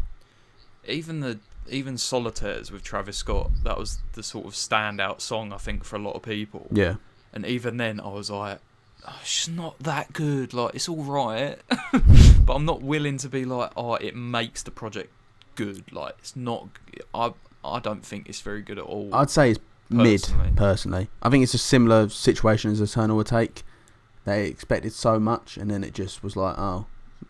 B: Even Solitaires with Travis Scott, that was the sort of standout song, I think, for a lot of people.
C: Yeah.
B: And even then, I was like, oh, it's not that good. Like, it's all right, but I'm not willing to be like, oh, it makes the project good. Like, it's not. I don't think it's very good at all.
C: I'd say it's mid, personally. I think it's a similar situation as Eternal Take. They expected so much, and then it just was like, oh,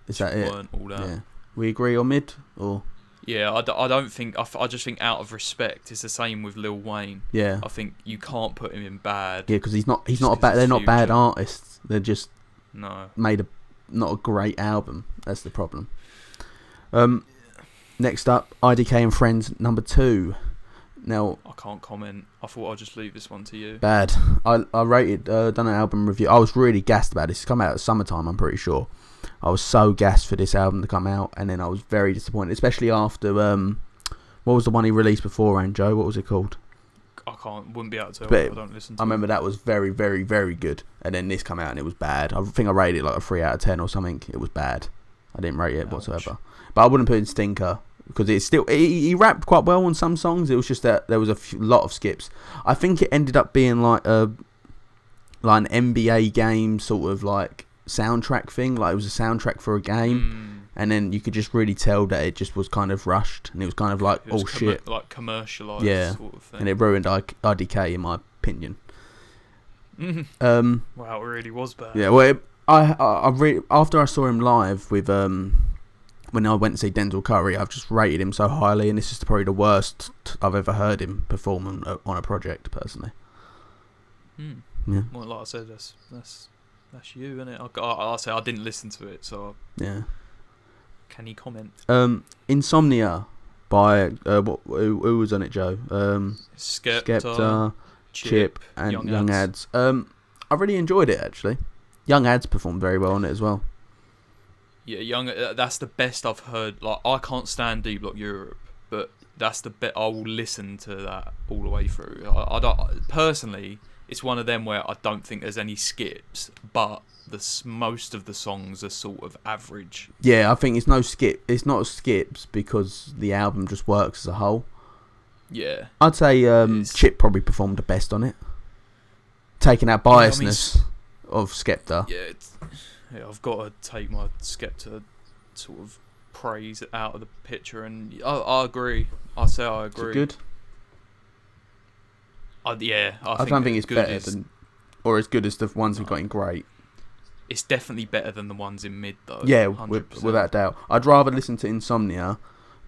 C: is that it?
B: Weren't all that.
C: Yeah. We agree on mid, or
B: Yeah, I don't think. I just think out of respect, it's the same with Lil Wayne.
C: yeah,
B: I think you can't put him in bad.
C: yeah, because he's not
B: just
C: a
B: 'cause
C: bad.
B: it's
C: They're not bad
B: Future.
C: artists. They're just
B: No.
C: made not a great album. That's the problem. Next up, IDK and Friends number 2. Now,
B: I can't comment. I thought I'd just leave this one to you.
C: bad. I rated, done an album review. I was really gassed about this. It's come out at summertime, I'm pretty sure. I was so gassed for this album to come out, and then I was very disappointed, especially after, what was the one he released beforehand, Joe? What was it called?
B: Wouldn't be able to tell.
C: But
B: I don't listen to
C: I remember that was very, very, very good, and then this come out and it was bad. I think I rated it like a 3 out of 10 or something. It was bad. I didn't rate it whatsoever. But I wouldn't put in Stinker, because it's still he rapped quite well on some songs. It was just that there was a lot of skips. I think it ended up being like an NBA game sort of like soundtrack thing. Like it was a soundtrack for a game, and then you could just really tell that it just was kind of rushed, and it was kind of like, oh shit,
B: like commercialized sort of thing.
C: And it ruined IDK in my opinion.
B: Wow, it really was bad.
C: Yeah, well, I really, after I saw him live with when I went to see Denzel Curry, I've just rated him so highly, and this is probably the worst I've ever heard him perform on a project, personally. Yeah.
B: Well, like I said, that's you, isn't it? I say I didn't listen to it, so
C: Yeah.
B: can you comment?
C: Insomnia by who was on it, Joe?
B: Skepta,
C: Chip, and Young Ads. I really enjoyed it, actually. Young Ads performed very well on it as well.
B: Yeah, that's the best I've heard. Like, I can't stand D Block Europe, but that's the best. I will listen to that all the way through. I don't personally. It's one of them where I don't think there's any skips, but most of the songs are sort of average.
C: Yeah, I think it's not skips because the album just works as a whole.
B: Yeah,
C: I'd say Chip probably performed the best on it, taking out biasness of Skepta.
B: Yeah, I've got to take my Skepta sort of praise out of the picture, and I agree. I say I agree.
C: Is it good?
B: I
C: don't think it's better than, or as good as the ones we got in Great.
B: It's definitely better than the ones in Mid, though.
C: Yeah, without doubt. I'd rather listen to Insomnia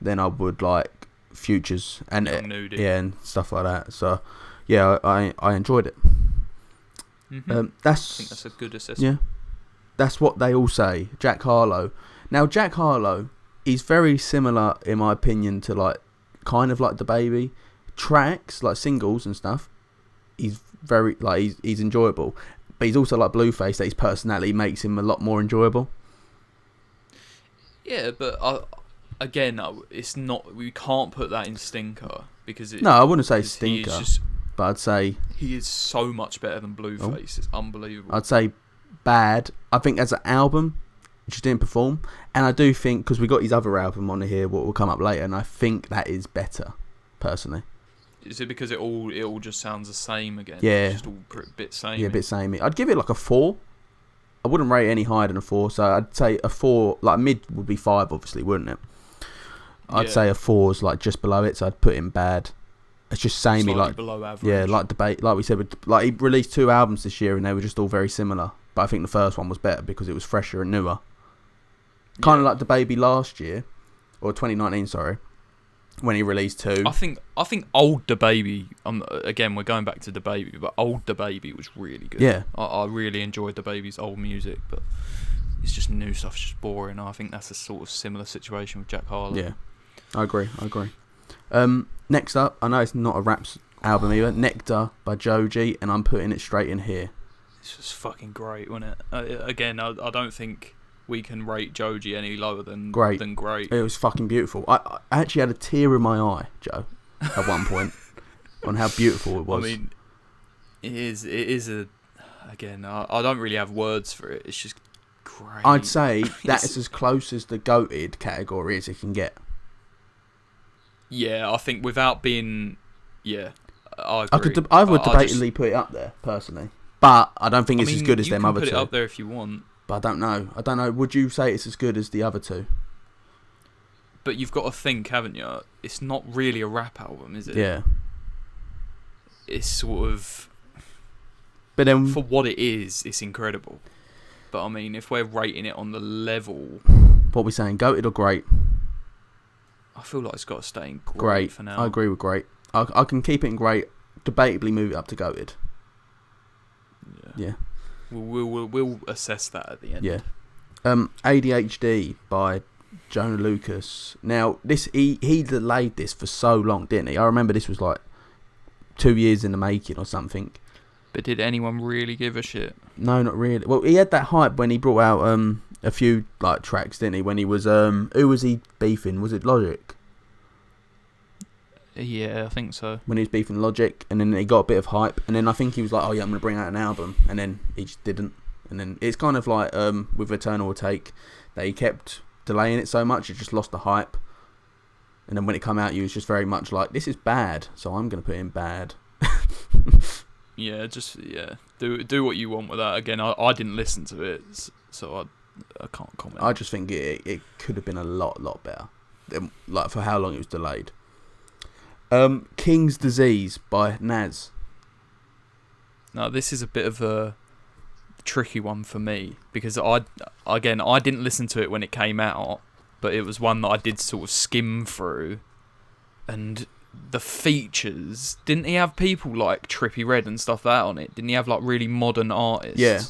C: than I would like Futures and and stuff like that. So, yeah, I enjoyed it.
B: I think that's a good assessment.
C: Yeah, that's what they all say. Jack Harlow. Now, Jack Harlow is very similar, in my opinion, to like kind of like DaBaby. Tracks like singles and stuff, he's very like he's enjoyable, but he's also like Blueface, that his personality makes him a lot more enjoyable.
B: Yeah, but again, it's not. We can't put that in Stinker because
C: no, I wouldn't say Stinker, but I'd say
B: he is so much better than Blueface. It's unbelievable.
C: I'd say bad. I think as an album, it just didn't perform, and I do think because we got his other album on here, what will come up later, and I think that is better, personally.
B: Is it because it all just sounds the same again?
C: Yeah.
B: It's just all a bit samey.
C: Yeah, a bit samey. I'd give it like a 4. I wouldn't rate it any higher than a 4, so I'd say a 4. Like mid would be 5, obviously, wouldn't it? I'd say a 4 is like just below it, so I'd put him bad. It's just samey,
B: slightly
C: like
B: below average.
C: Yeah, like debate, like we said, like he released 2 albums this year and they were just all very similar. But I think the first one was better because it was fresher and newer. Kind of like DaBaby last year, or 2019, sorry. When he released 2.
B: I think old DaBaby. Again, we're going back to DaBaby, but old DaBaby was really good.
C: Yeah,
B: I really enjoyed DaBaby's old music, but it's just new stuff's just boring. I think that's a sort of similar situation with Jack Harlow.
C: Yeah, I agree. Next up, I know it's not a rap album either. Nectar by Joji, and I'm putting it straight in here.
B: It's just fucking great, wasn't it? Again, I don't think we can rate Joji any lower than great.
C: It was fucking beautiful. I actually had a tear in my eye, Joe, at one point, on how beautiful it was.
B: I mean, it is a. Again, I don't really have words for it. It's just great.
C: I'd say that's as close as the goated category as it can get.
B: Yeah, I think without being, I agree.
C: I would debatably put it up there personally, but I don't think it's as good as them other 2.
B: You can put it up there if you want.
C: But I don't know. Would you say it's as good as the other 2?
B: But you've got to think, haven't you? It's not really a rap album, is it?
C: Yeah.
B: It's sort of.
C: But then,
B: for what it is, it's incredible. But I mean, if we're rating it on the level,
C: what are we saying? Goated or great?
B: I feel like it's got to stay in
C: Great
B: for now.
C: I agree with great. I can keep it in great. Debatably move it up to goated. Yeah.
B: We'll assess that at the end.
C: Yeah. ADHD by Jonah Lucas. Now, this he delayed this for so long, didn't he? I remember this was like 2 years in the making or something.
B: But did anyone really give a shit?
C: No, not really. Well, he had that hype when he brought out a few like tracks, didn't he? When he was who was he beefing? Was it Logic?
B: Yeah, I think so.
C: When he was beefing Logic, and then he got a bit of hype, and then I think he was like, "Oh yeah, I'm gonna bring out an album," and then he just didn't. And then it's kind of like with Eternal Take, that he kept delaying it so much, it just lost the hype. And then when it came out, he was just very much like, "This is bad, so I'm gonna put in bad."
B: Yeah, do what you want with that. Again, I didn't listen to it, so I can't comment.
C: I just think it could have been a lot better, like for how long it was delayed. King's Disease by Nas.
B: Now this is a bit of a tricky one for me because I didn't listen to it when it came out, but it was one that I did sort of skim through, and the features, didn't he have people like Trippie Redd and stuff like that on it? Didn't he have like really modern artists?
C: Yeah.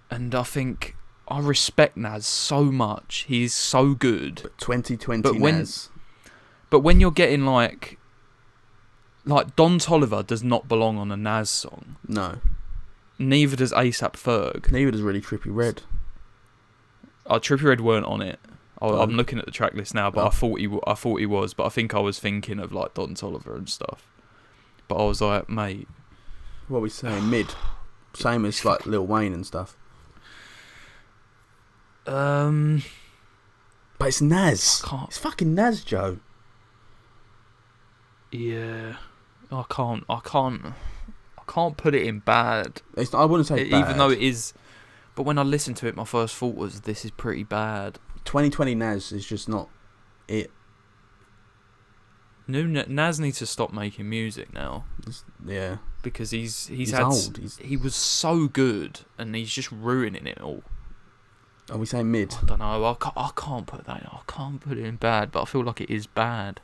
B: And I think I respect Nas so much. He's so good.
C: But 2020 Nas.
B: But when you're getting like Don Toliver does not belong on a Nas song.
C: No.
B: Neither does ASAP Ferg.
C: Neither does really Trippie Redd.
B: Trippie Redd weren't on it. I'm looking at the track list now, but I thought he was, but I think I was thinking of like Don Toliver and stuff. But I was like, mate,
C: what are we saying? Mid, same as like Lil Wayne and stuff. But it's Nas. It's fucking Nas, Joe.
B: Yeah, I can't put it in bad.
C: It's not, I wouldn't say bad,
B: even though it is. But when I listened to it, my first thought was, this is pretty bad.
C: 2020 Nas is just not it.
B: Nas needs to stop making music now.
C: Yeah,
B: because he's
C: old.
B: He was so good, and he's just ruining it all.
C: Are we saying mid?
B: I don't know. I can't put that. I can't put it in bad, but I feel like it is bad.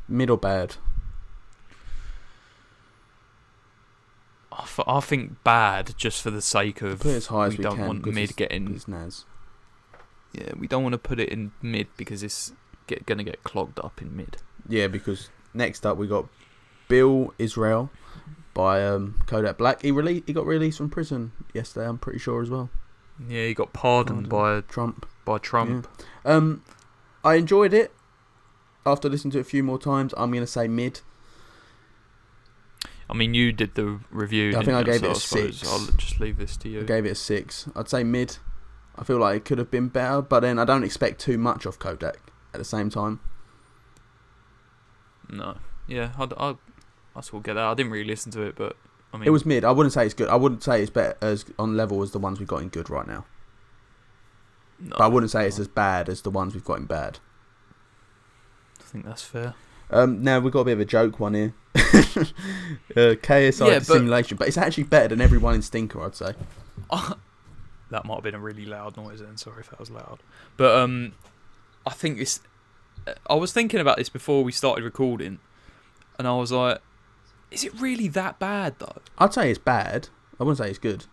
C: Mid or bad?
B: I think bad, just for the sake of
C: put it as high as
B: we
C: we
B: don't
C: can,
B: want mid getting.
C: It's Nas.
B: Yeah, we don't want to put it in mid because it's gonna get clogged up in mid.
C: Yeah, because next up we got Bill Israel by Kodak Black. He got released from prison yesterday, I'm pretty sure as well.
B: Yeah, he got pardoned by
C: Trump.
B: Yeah.
C: I enjoyed it. After listening to it a few more times, I'm gonna say mid.
B: I mean, you did the review.
C: I think I gave it a 6.
B: I'll just leave this to you.
C: I gave it a 6. I'd say mid. I feel like it could have been better, but then I don't expect too much off Kodak at the same time.
B: No. Yeah, I sort of get that. I didn't really listen to it, but I mean,
C: it was mid. I wouldn't say it's good. I wouldn't say it's better as on level as the ones we've got in good right now.
B: No,
C: but I wouldn't say it's as bad as the ones we've got in bad.
B: I think that's fair.
C: Now we've got a bit of a joke one here. KSI Simulation, but it's actually better than everyone in Stinker, I'd say.
B: That might have been a really loud noise then. Sorry if that was loud. But I think this. I was thinking about this before we started recording, and I was like, is it really that bad though?
C: I'd say it's bad. I wouldn't say it's good.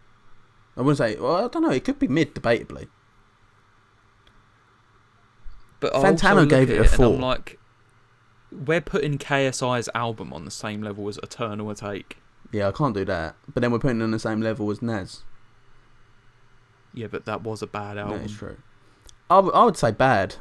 C: I wouldn't say. Well, I don't know. It could be mid, debatably.
B: But
C: Fantano gave it a 4.
B: And I'm like, we're putting KSI's album on the same level as Eternal Take.
C: Yeah, I can't do that. But then we're putting it on the same level as Nas.
B: Yeah, but that was a bad album.
C: That is true. I would say bad.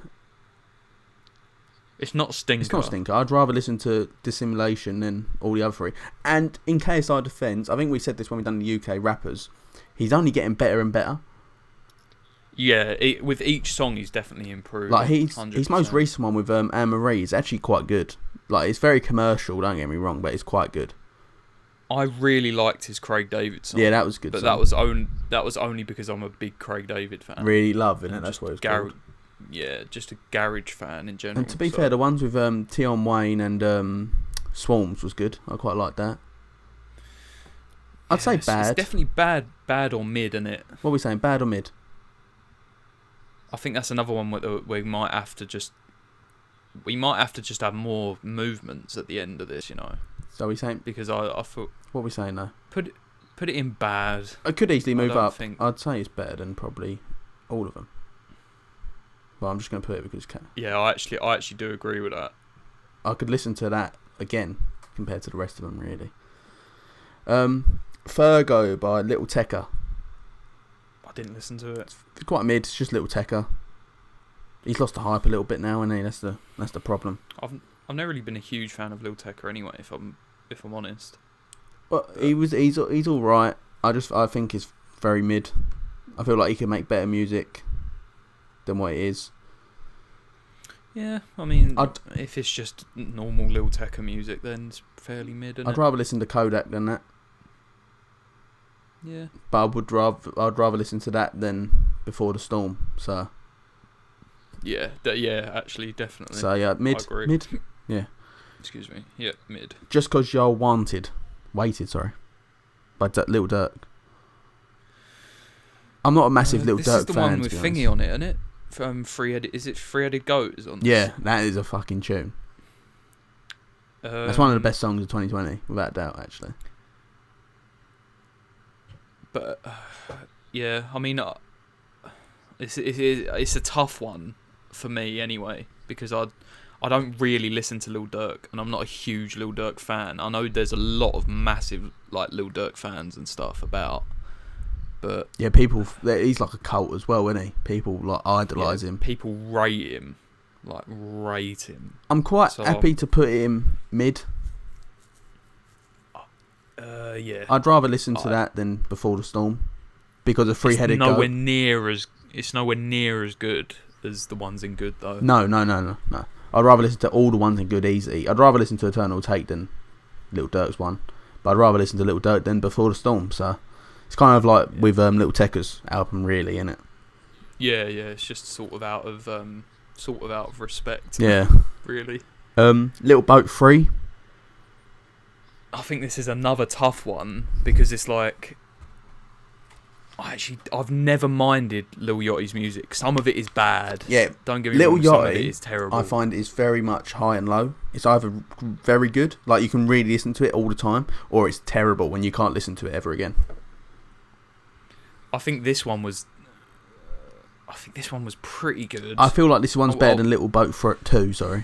B: It's not Stinker.
C: It's not Stinker. I'd rather listen to Dissimulation than all the other 3. And in KSI defence, I think we said this when we done the UK rappers, he's only getting better and better.
B: Yeah, with each song he's definitely improved.
C: Like his most recent one with Anne Marie is actually quite good. Like it's very commercial, don't get me wrong, but it's quite good.
B: I really liked his Craig David song.
C: Yeah, that was good.
B: But
C: song.
B: that was only because I'm a big Craig David fan.
C: Really love it. That's what it's called.
B: Yeah, just a garage fan in general.
C: And to be fair, the ones with Tion Wayne and Swarms was good. I quite liked that. I'd say bad.
B: It's definitely bad or mid, isn't it?
C: What are we saying? Bad or mid?
B: I think that's another one where we might have to just have more movements at the end of this, you know.
C: So we saying,
B: because I thought,
C: what are we saying though?
B: Put it in bad.
C: I could easily move up. I'd say it's better than probably all of them. Well, I'm just going to put it because
B: yeah, I actually do agree with that.
C: I could listen to that again compared to the rest of them, really. Fergo by Little Tekka.
B: I didn't listen to it.
C: It's quite mid. It's just Little Tekka. He's lost the hype a little bit now, hasn't he? That's the problem.
B: I've never really been a huge fan of Lil Tecca anyway, if I'm honest.
C: Well, he's all right. I think he's very mid. I feel like he can make better music than what it is.
B: Yeah, I mean, if it's just normal Lil Tecca music, then it's fairly mid. I'd
C: rather listen to Kodak than that.
B: Yeah,
C: but I'd rather listen to that than Before the Storm. So.
B: Yeah, actually, definitely.
C: So yeah, mid, yeah.
B: Excuse me. Yeah, mid.
C: Just Cause Y'all Waited, by Lil Durk. I'm not a massive Lil Durk fan. This is the one with
B: Thingy on it, isn't it? Is it Three-Headed Goat is on this?
C: Yeah, that is a fucking tune. That's one of the best songs of 2020, without a doubt, actually.
B: But yeah, I mean, it's a tough one for me anyway, because I don't really listen to Lil Durk, and I'm not a huge Lil Durk fan. I know there's a lot of massive like Lil Durk fans and stuff about, but
C: yeah, he's like a cult as well, isn't he? People like idolise him.
B: People rate him.
C: I'm quite happy to put him mid.
B: Yeah.
C: I'd rather listen to that than Before the Storm, because of Three-Headed Goat.
B: It's nowhere near as good as the ones in Good, though.
C: No. I'd rather listen to all the ones in Good easy. I'd rather listen to Eternal Take than Little Durk's one, but I'd rather listen to Little Durk than Before the Storm. So it's kind of like with Little Tekka's album, really, isn't it?
B: Yeah. It's just sort of out of respect.
C: Yeah.
B: Really.
C: Little Boat 3.
B: I think this is another tough one, because it's like, I've never minded Lil Yachty's music. Some of it is bad.
C: Yeah,
B: don't get me wrong. Some of it is terrible.
C: I find it's very much high and low. It's either very good, like you can really listen to it all the time, or it's terrible when you can't listen to it ever again.
B: I think this one was pretty good.
C: I feel like this one's better than Little Boat 2. Sorry.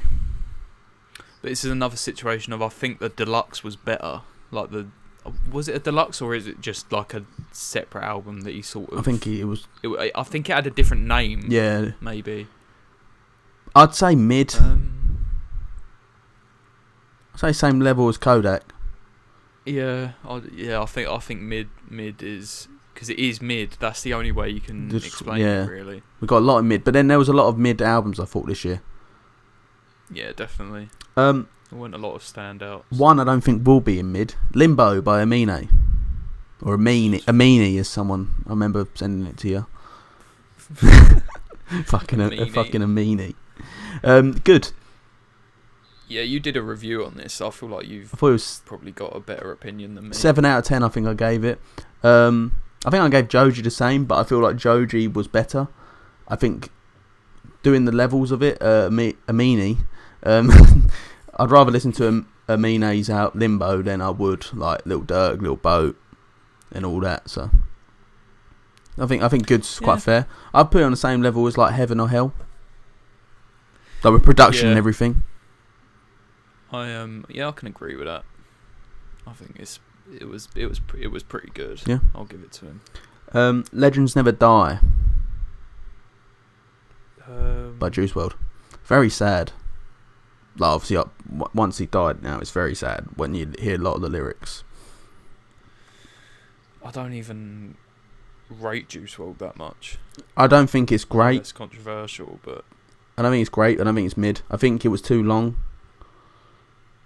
B: But this is another situation of, I think the deluxe was better. Like was it a deluxe, or is it just like a separate album that he sort of?
C: I think it was.
B: I think it had a different name.
C: Yeah,
B: maybe.
C: I'd say mid. I'd say same level as Kodak.
B: Yeah, I think mid is, because it is mid. That's the only way you can explain it, really.
C: We got a lot of mid, but then there was a lot of mid albums, I thought, this year.
B: Yeah, definitely. There weren't a lot of standouts. One
C: I don't think will be in mid. Limbo by Amine. Or Amini as someone. I remember sending it to you. fucking Amini. Good.
B: Yeah, you did a review on this. I feel like you've probably got a better opinion than me.
C: 7 out of 10 I think I gave it. I think I gave Joji the same, but I feel like Joji was better. I think doing the levels of it, Amini, I'd rather listen to Amine's out Limbo than I would like Little Durk, Little Boat, and all that. So I think Good's quite fair. I'd put it on the same level as like Heaven or Hell, like with production and everything.
B: I can agree with that. I think it was pretty good.
C: Yeah,
B: I'll give it to him.
C: Legends Never Die by Juice WRLD. Very sad. Like obviously, once he died, now it's very sad when you hear a lot of the lyrics.
B: I don't even rate Juice WRLD that much.
C: I don't think it's great.
B: It's controversial, but
C: I don't think it's great. I don't think it's mid. I think it was too long.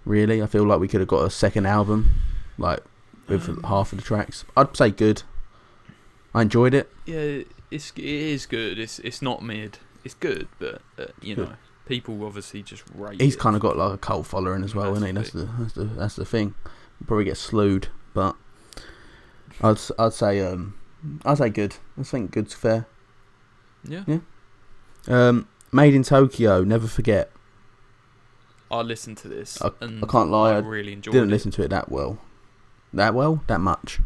C: Really, I feel like we could have got a second album, like with half of the tracks. I'd say good. I enjoyed it.
B: Yeah, it is good. It's not mid. It's good, but you know, people obviously just rate.
C: He's kind of got like a cult following as well, isn't he? That's the thing. He'll probably get slewed, but I'd say good. I think good's fair.
B: Yeah.
C: Made in Tokyo. Never forget.
B: I listened to this.
C: I
B: and
C: can't lie.
B: I really enjoyed
C: Didn't
B: it.
C: listen to it that well. That much.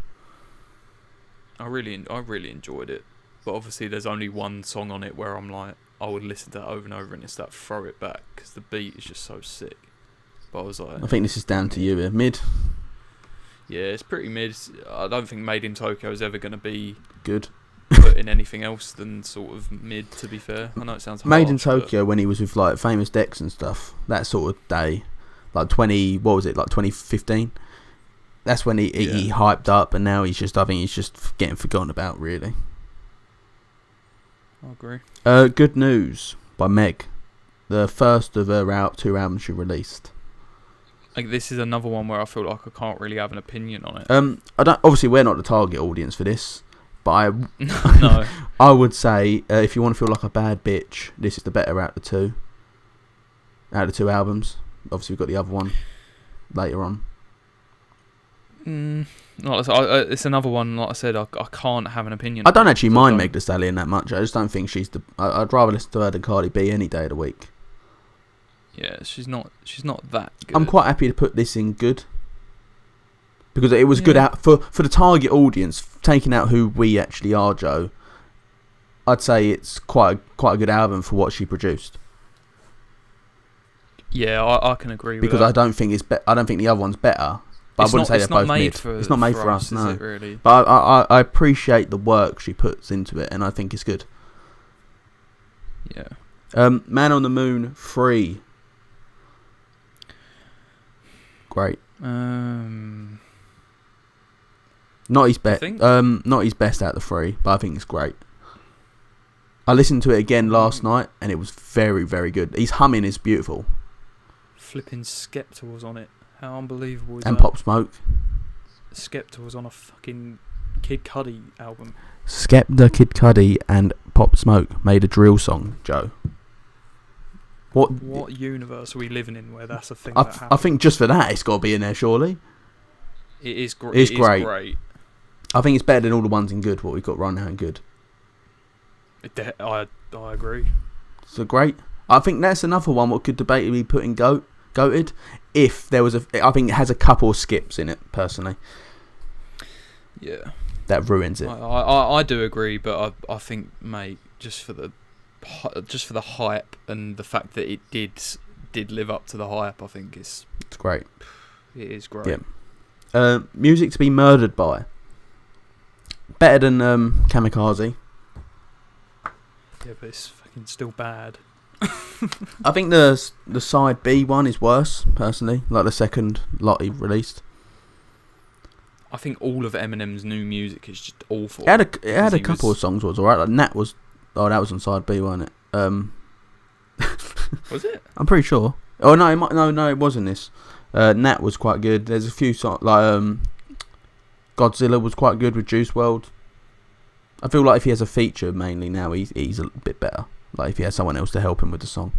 B: I really enjoyed it. But obviously, there's only one song on it where I'm like, I would listen to it over and over and it's that throw it back because the beat is just so sick. But I was like,
C: I think this is down to you. Mid.
B: Yeah, it's pretty mid. I don't think Made in Tokyo is ever going to be
C: Good.
B: put in anything else than sort of mid, to be fair. I know it sounds harsh,
C: Made in Tokyo when he was with like Famous Dex and stuff, that sort of day, like 2015. That's when he hyped up, and now I think he's just getting forgotten about, really.
B: I agree.
C: Good News by Meg, the first of her 2 albums she released.
B: Like, this is another one where I feel like I can't really have an opinion on it.
C: Obviously we're not the target audience for this, but
B: No.
C: I would say if you want to feel like a bad bitch, this is the better out of the 2 albums. Obviously we've got the other one later on.
B: It's another one. Like I said, I can't have an opinion.
C: I don't actually mind Meg Thee Stallion that much. I just don't think she's I'd rather listen to her than Cardi B any day of the week.
B: Yeah, she's not that good.
C: I'm quite happy to put this in good because it was good out for the target audience. Taking out who we actually are, Joe, I'd say it's quite a good album for what she produced.
B: Yeah, I can agree with
C: because
B: that.
C: I don't think I don't think the other one's better. But I wouldn't say they're both mid. It's not made for us, no.
B: Is it really?
C: But I appreciate the work she puts into it, and I think it's good.
B: Yeah.
C: Man on the Moon 3. Great. Not his best. Not his best out of the 3, but I think it's great. I listened to it again last night, and it was very, very good. His humming is beautiful.
B: Flipping Skepta was on it. How unbelievable is
C: and
B: that?
C: Pop Smoke.
B: Skepta was on a fucking Kid Cudi album.
C: Skepta, Kid Cudi, and Pop Smoke made a drill song, Joe.
B: What universe are we living in where that's a thing that happens?
C: I think just for that, it's got to be in there, surely.
B: It is great.
C: It's great. I think it's better than all the ones in good, what we've got right now in good.
B: I agree.
C: So great. I think that's another one what could debatably be put in goated. If there was I think it has a couple of skips in it, personally.
B: Yeah.
C: That ruins it.
B: I do agree, but I think, mate, just for the hype and the fact that it did live up to the hype, I think it's
C: great.
B: It is great.
C: Yeah. Music to be murdered by. Better than Kamikaze.
B: Yeah, but it's fucking still bad.
C: I think the side B one is worse, personally. Like the second lot he released.
B: I think all of Eminem's new music is just awful.
C: It had a couple of songs was alright. Like Nat was. Oh, that was on side B, wasn't it?
B: Was it?
C: I'm pretty sure. Oh no, it wasn't this. Nat was quite good. There's a few songs like Godzilla was quite good with Juice WRLD. I feel like if he has a feature mainly now, he's a bit better. Like if he has someone else to help him with the song.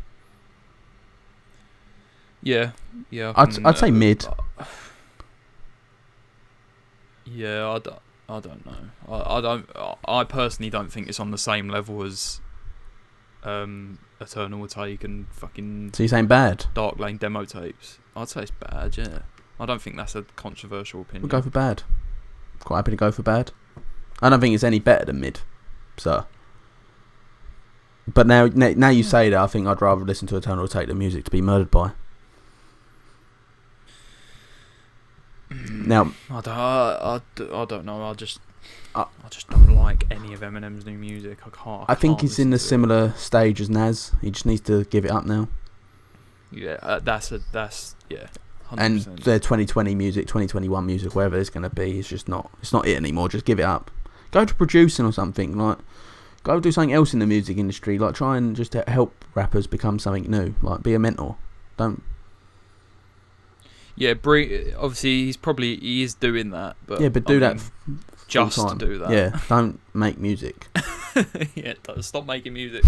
B: Yeah.
C: I'd say mid.
B: Yeah, I don't know. I personally don't think it's on the same level as Eternal Take and fucking.
C: So you're saying bad?
B: Dark Lane demo tapes. I'd say it's bad. Yeah. I don't think that's a controversial opinion.
C: We'll go for bad. Quite happy to go for bad. I don't think it's any better than mid. So. But now you say that, I think I'd rather listen to Eternal Take than music to be murdered by. Now
B: I don't know. I just don't like any of Eminem's new music. I
C: think he's in a similar stage as Nas. He just needs to give it up now.
B: Yeah, that's yeah. 100%.
C: And their 2020 music, 2021 music, wherever it's going to be, it's not it anymore. Just give it up. Go to producing or something. Like, go do something else in the music industry. Like, try and just help rappers become something new. Like, be a mentor. Don't.
B: Yeah, obviously he is doing that, but
C: yeah, but do that
B: just
C: to
B: do that.
C: Yeah, don't make music.
B: Yeah, stop making music.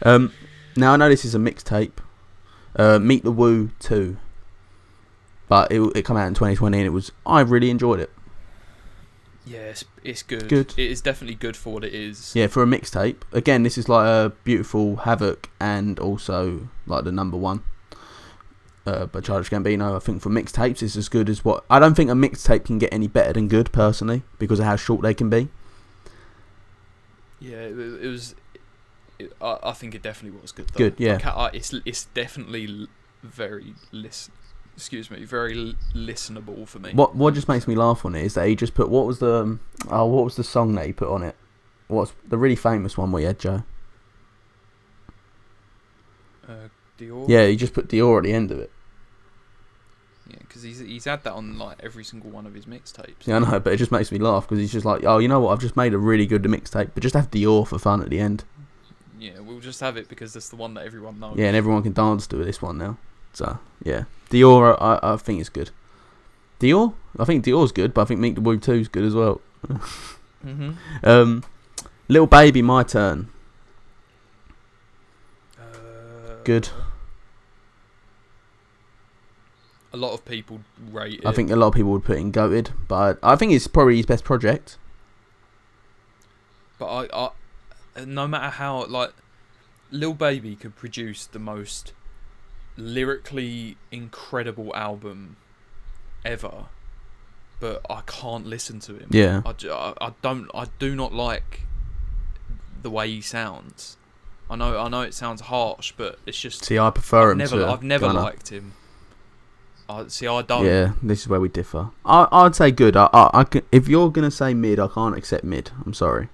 C: Now I know this is a mixtape. Meet the Woo 2, but it came out in 2020 and I really enjoyed it.
B: Yeah, it's good.
C: Good.
B: It is definitely good for what it is.
C: Yeah, for a mixtape. Again, this is like a beautiful Havoc and also like the number one. But Childish Gambino, I think for mixtapes is as good as what... I don't think a mixtape can get any better than good, personally, because of how short they can be.
B: Yeah, it was... I think it definitely was good, though.
C: Good, yeah.
B: Like, it's definitely very listenable for me.
C: What just makes me laugh on it is that he just put... What was the song that he put on it? What's the really famous one we had, Joe?
B: Dior?
C: Yeah, he just put Dior at the end of it.
B: Yeah, because he's had that on like every single one of his mixtapes.
C: Yeah, I know, but it just makes me laugh because he's just like, oh, you know what? I've just made a really good mixtape, but just have Dior for fun at the end.
B: Yeah, we'll just have it because that's the one that everyone knows.
C: Yeah, and everyone can dance to this one now. So, yeah. Dior, I think is good. Dior? I think Dior's good, but I think Meet the Woo 2 is good as well. Little Baby, My Turn. Good.
B: A lot of people rate it.
C: I think a lot of people would put in goated, but I think it's probably his best project.
B: But I no matter how, like, Lil Baby could produce the most lyrically incredible album ever, but I can't listen to him.
C: Yeah.
B: I do not like the way he sounds. I know it sounds harsh, but it's just...
C: See, I prefer
B: I've never liked him. I don't.
C: Yeah, this is where we differ. I'd say good. I can, if you're going to say mid, I can't accept mid. I'm sorry.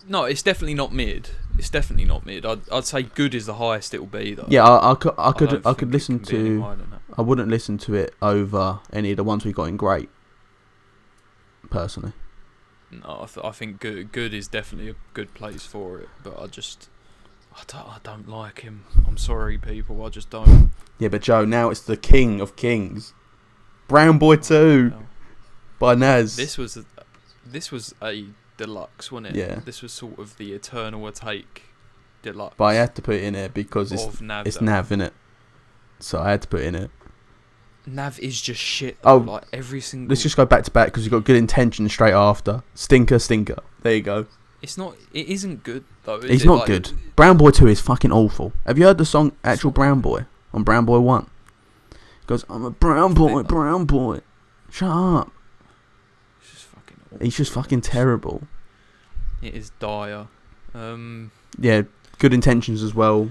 B: No, it's definitely not mid. It's definitely not mid. I'd say good is the highest it will be, though.
C: Yeah, I could listen to...
B: I
C: I wouldn't listen to it over any of the ones we got in great, personally.
B: No, I think good is definitely a good place for it, but I don't like him. I'm sorry, people. I just don't.
C: Yeah, but Joe, now it's the king of kings, Brown Boy 2 by Nas.
B: This was a deluxe, wasn't it?
C: Yeah.
B: This was sort of the Eternal Take deluxe.
C: But I had to put it in there because it's Nav, innit? So I had to put it in it.
B: Nav is just shit, though. Like every single...
C: Let's just go back to back because you've got Good Intention straight after. Stinker. There you go.
B: It's not... It isn't good, though.
C: He's not good. Brown Boy 2 is fucking awful. Have you heard the song Actual Brown Boy on Brown Boy 1? He goes, I'm a brown boy. Shut up.
B: It's just fucking awful.
C: He's just fucking terrible.
B: It is dire.
C: Yeah, Good Intentions as well.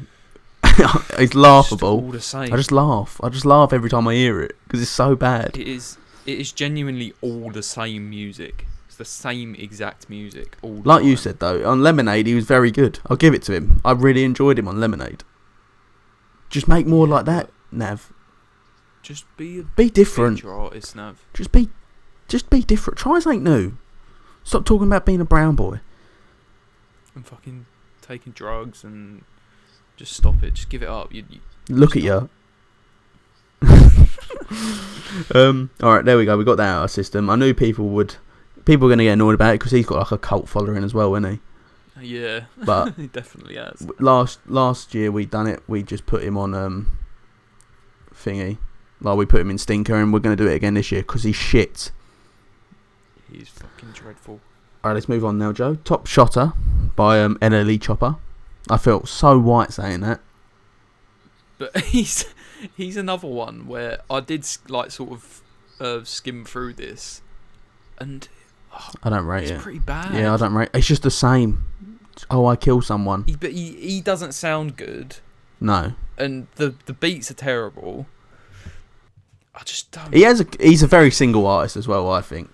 C: It's laughable.
B: All the same.
C: I just laugh every time I hear it because it's so bad.
B: It is genuinely all the same music. It's the same exact music all the time.
C: You said though, on Lemonade he was very good. I'll give it to him. I really enjoyed him on Lemonade. Just make more like that, Nav.
B: Just be
C: different.
B: Artist, Nav.
C: Just be different. Try something new. Stop talking about being a brown boy.
B: And fucking taking drugs and just stop it. Just give it up. You
C: Look at you. Alright, there we go. We got that out of our system. I knew people were going to get annoyed about it because he's got like a cult following as well, isn't he?
B: Yeah,
C: but
B: he definitely has.
C: Last year we done it. We just put him on thingy. Like we put him in Stinker, and we're going to do it again this year because he's shit.
B: He's fucking dreadful.
C: Alright, let's move on now, Joe. Top Shotter by NLE Chopper. I felt so white saying that.
B: But he's another one where I did like sort of skim through this, and
C: I don't rate it.
B: It's pretty bad.
C: Yeah, I don't rate. It's just the same. Oh, I kill someone.
B: But he doesn't sound good.
C: No.
B: And the beats are terrible. I just don't.
C: He's a very single artist as well. I think.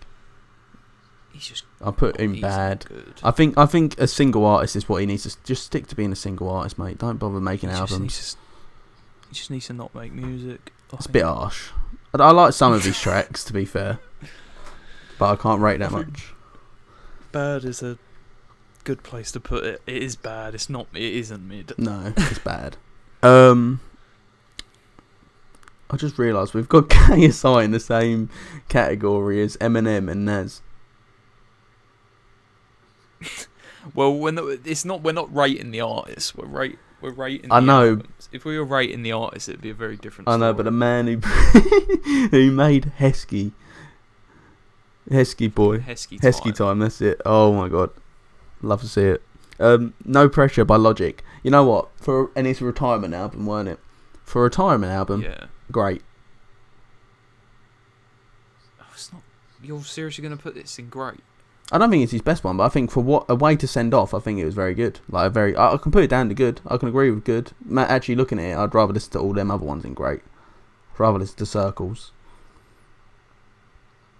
B: He's just.
C: I put him bad.
B: Good.
C: I think a single artist is what he needs to just stick to being a single artist, mate. Don't bother making albums.
B: He just needs to not make music.
C: It's a bit harsh. I like some of his tracks, to be fair, but I can't rate that much.
B: Bad is a good place to put it. It is bad. It's not. It isn't mid.
C: No, it's bad. I just realised we've got KSI in the same category as Eminem and Nas.
B: Well, we're not rating the artists. We're rating.
C: I know.
B: Albums. If we were rating the artists, it'd be a very different.
C: I know,
B: story.
C: but the man who made Heskey, Heskey boy.
B: Heskey
C: time. That's it. Oh my god, love to see it. No Pressure by Logic. You know what? And it's a retirement album, weren't it? For a retirement album,
B: Yeah.
C: great.
B: Oh, it's not. You're seriously going to put this in great?
C: I don't think it's his best one, but I think for what a way to send off, I think it was very good. Like a very, I can put it down to good. I can agree with good. Actually, looking at it, I'd rather listen to all them other ones in great. I'd rather listen to Circles.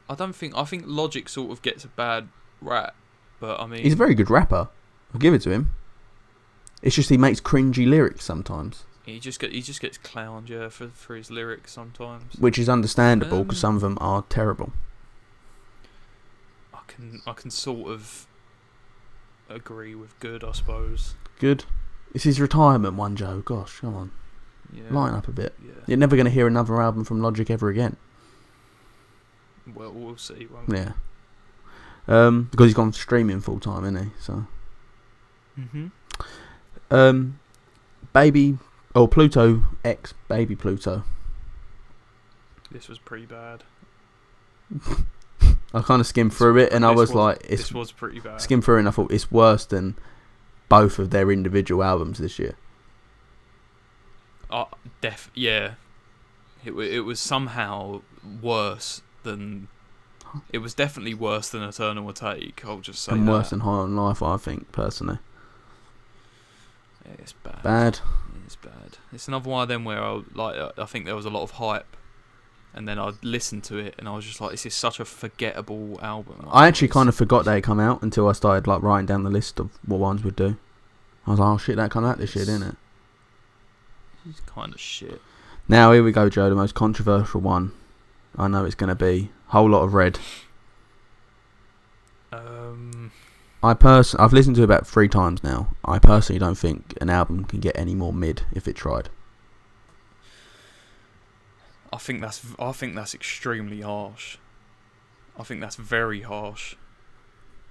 B: I think Logic sort of gets a bad rap, but I mean,
C: he's a very good rapper. I'll give it to him. It's just he makes cringy lyrics sometimes.
B: He just gets clowned, yeah, for his lyrics sometimes,
C: which is understandable because some of them are terrible.
B: I can sort of agree with good, I suppose.
C: Good. It's his retirement one, Joe. Gosh, come on.
B: Yeah.
C: Lighten up a bit.
B: Yeah.
C: You're never going to hear another album from Logic ever again.
B: Well, we'll see, won't we?
C: Yeah. Because he's gone streaming full time, isn't he? So. Baby, Pluto X Baby Pluto.
B: This was pretty bad.
C: I kind of skimmed through it, and
B: this was pretty bad.
C: Skimmed through it, and I thought it's worse than both of their individual albums this year.
B: Yeah. It was somehow worse than. It was definitely worse than Eternal Will Take. I'll just say.
C: And worse than High on Life, I think, personally.
B: Yeah, it's bad.
C: Bad.
B: It's bad. It's another one of them where I think there was a lot of hype. And then I listened to it, and I was just like, "This is such a forgettable album."
C: I actually kind of forgot they had come out until I started like writing down the list of what ones would do. I was like, "Oh shit, that come out this year, didn't it?"
B: It's kind of shit.
C: Now here we go, Joe. The most controversial one. I know it's going to be Whole Lot of Red. I've listened to it about 3 times now. I personally don't think an album can get any more mid if it tried.
B: I think that's extremely harsh. I think that's very harsh.